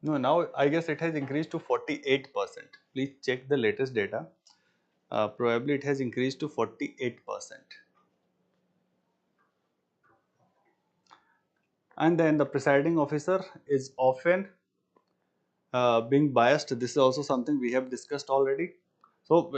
No, now I guess it has increased to 48%. Please check the latest data. Probably it has increased to 48%. And then the presiding officer is often being biased. This is also something we have discussed already. So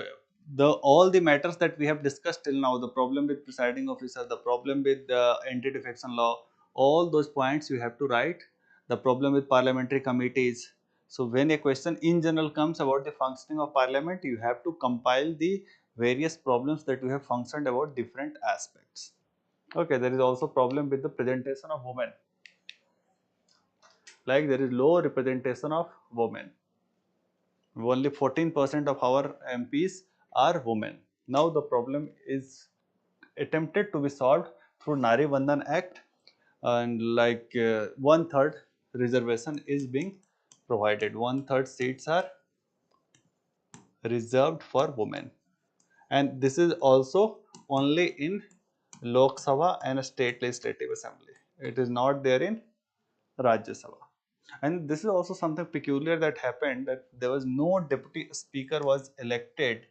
the all the matters that we have discussed till now, the problem with presiding officer, the problem with the anti-defection law, all those points you have to write. The problem with parliamentary committees. So when a question in general comes about the functioning of parliament, you have to compile the various problems that we have functioned about different aspects. Okay, there is also problem with the presentation of women. Like there is low representation of women. Only 14% of our MPs are women. Now the problem is attempted to be solved through Nari Vandan Act, and like one third reservation is being provided. One third seats are reserved for women, and this is also only in Lok Sabha and state legislative assembly. It is not there in Rajya Sabha. And this is also something peculiar that happened, that there was no deputy speaker was elected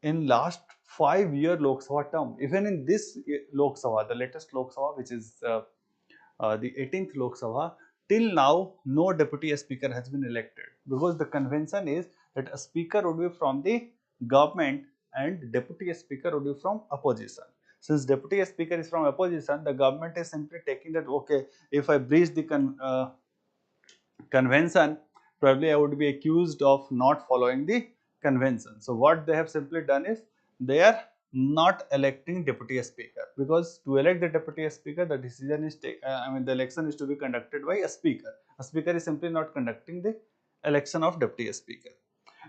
in last 5-year Lok Sabha term. Even in this Lok Sabha, the latest Lok Sabha, which is the 18th Lok Sabha, till now no deputy speaker has been elected, because the convention is that a speaker would be from the government and deputy speaker would be from opposition. Since deputy speaker is from opposition, the government is simply taking that, okay, if I breach the convention, probably I would be accused of not following the convention. So what they have simply done is they are not electing deputy speaker, because to elect the deputy speaker, the decision is the election is to be conducted by a speaker. A speaker is simply not conducting the election of deputy speaker.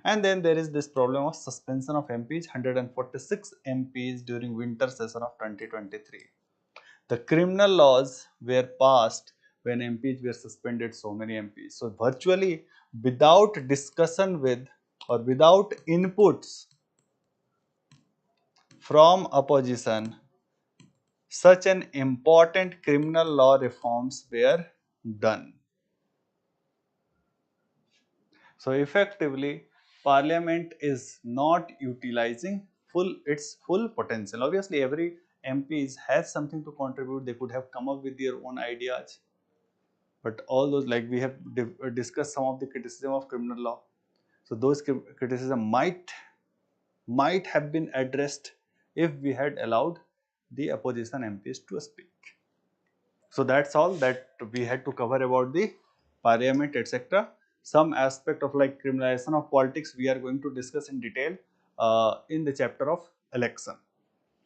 And then there is this problem of suspension of MPs, 146 MPs during winter session of 2023. The criminal laws were passed when MPs were suspended, so many MPs. So virtually without discussion with or without inputs from opposition, such an important criminal law reforms were done. So effectively, Parliament is not utilizing its full potential. Obviously, every MP has something to contribute. They could have come up with their own ideas. But all those, like we have discussed some of the criticism of criminal law. So those criticism might have been addressed if we had allowed the opposition MPs to speak. So that's all that we had to cover about the parliament, etc. Some aspect of like criminalization of politics we are going to discuss in detail in the chapter of election.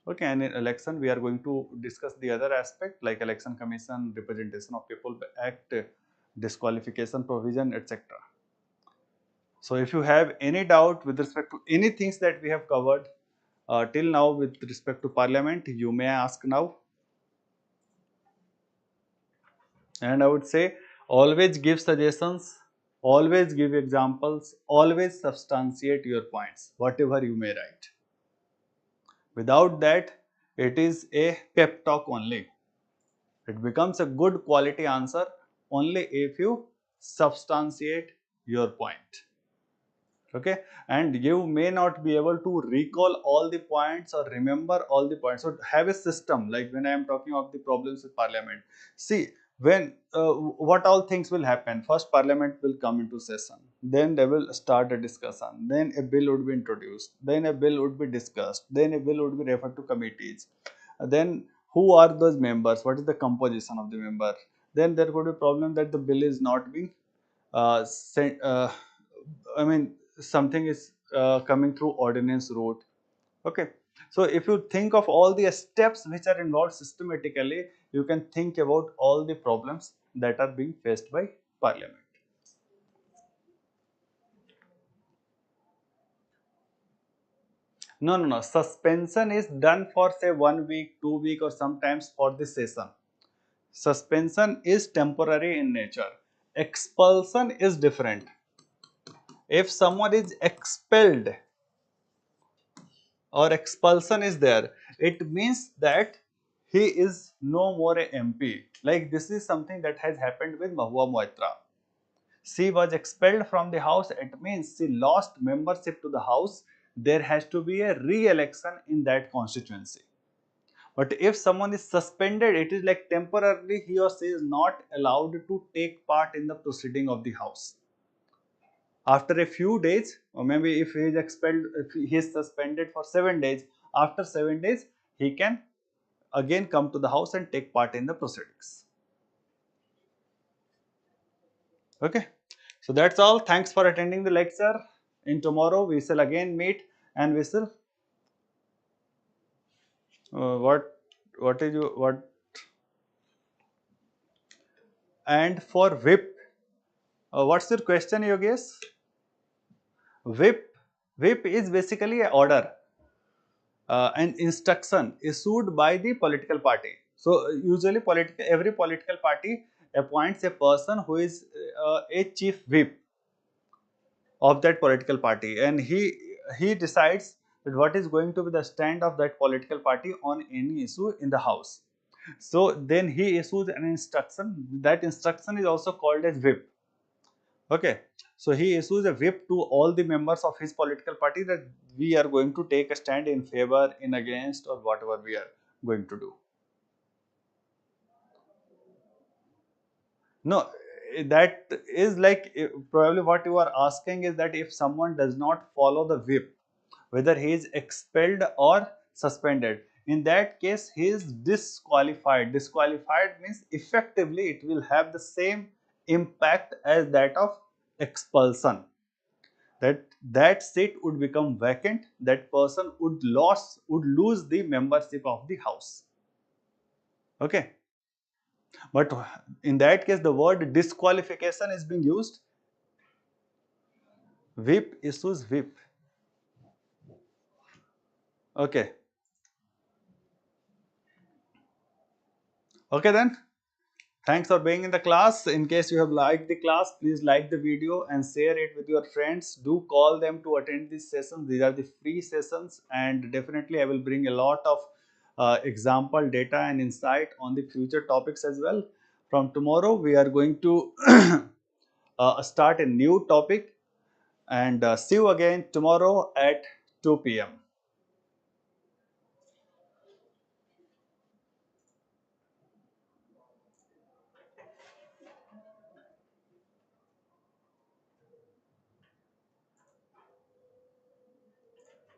Okay, and in election we are going to discuss the other aspect like election commission, representation of people act, disqualification provision, etc. So if you have any doubt with respect to any things that we have covered till now with respect to parliament, you may ask now. And I would say always give suggestions, always give examples, always substantiate your points, whatever you may write. Without that, it is a pep talk only. It becomes a good quality answer only if you substantiate your point. Okay, and you may not be able to recall all the points or remember all the points. So have a system, like when I am talking of the problems with parliament. See, when what all things will happen. First, parliament will come into session, then they will start a discussion, then a bill would be introduced, then a bill would be discussed, then a bill would be referred to committees, then who are those members, what is the composition of the member, then there could be a problem that the bill is not being sent, I mean something is coming through ordinance route. Okay, so if you think of all the steps which are involved systematically, you can think about all the problems that are being faced by Parliament. No, no, no. Suspension is done for say 1 week, 2 week, or sometimes for the session. Suspension is temporary in nature. Expulsion is different. If someone is expelled or expulsion is there, it means that he is no more a MP. Like this is something that has happened with Mahua Moitra. She was expelled from the house. It means she lost membership to the house. There has to be a re-election in that constituency. But if someone is suspended, it is like temporarily he or she is not allowed to take part in the proceeding of the house. After a few days, or maybe if he is expelled, if he is suspended for 7 days, after 7 days, he can again come to the house and take part in the proceedings. Okay. So that's all. Thanks for attending the lecture. In tomorrow, we shall again meet and we shall what is you what and for whip. What's your question, Yogesh? Whip is basically an order, an instruction issued by the political party. So usually every political party appoints a person who is a chief whip of that political party, and he decides that what is going to be the stand of that political party on any issue in the house. So then he issues an instruction. That instruction is also called as whip. Okay. So he issues a whip to all the members of his political party that we are going to take a stand in favor, in against, or whatever we are going to do. No, that is like probably what you are asking is that if someone does not follow the whip, whether he is expelled or suspended, in that case he is disqualified. Disqualified means effectively it will have the same impact as that of expulsion. That seat would become vacant. That person would lose the membership of the house. Okay. But in that case, the word disqualification is being used. Whip issues whip. Okay. Okay then. Thanks for being in the class. In case you have liked the class, please like the video and share it with your friends. Do call them to attend these sessions. These are the free sessions, and definitely I will bring a lot of example data and insight on the future topics as well. From tomorrow, we are going to start a new topic, and see you again tomorrow at 2 p.m.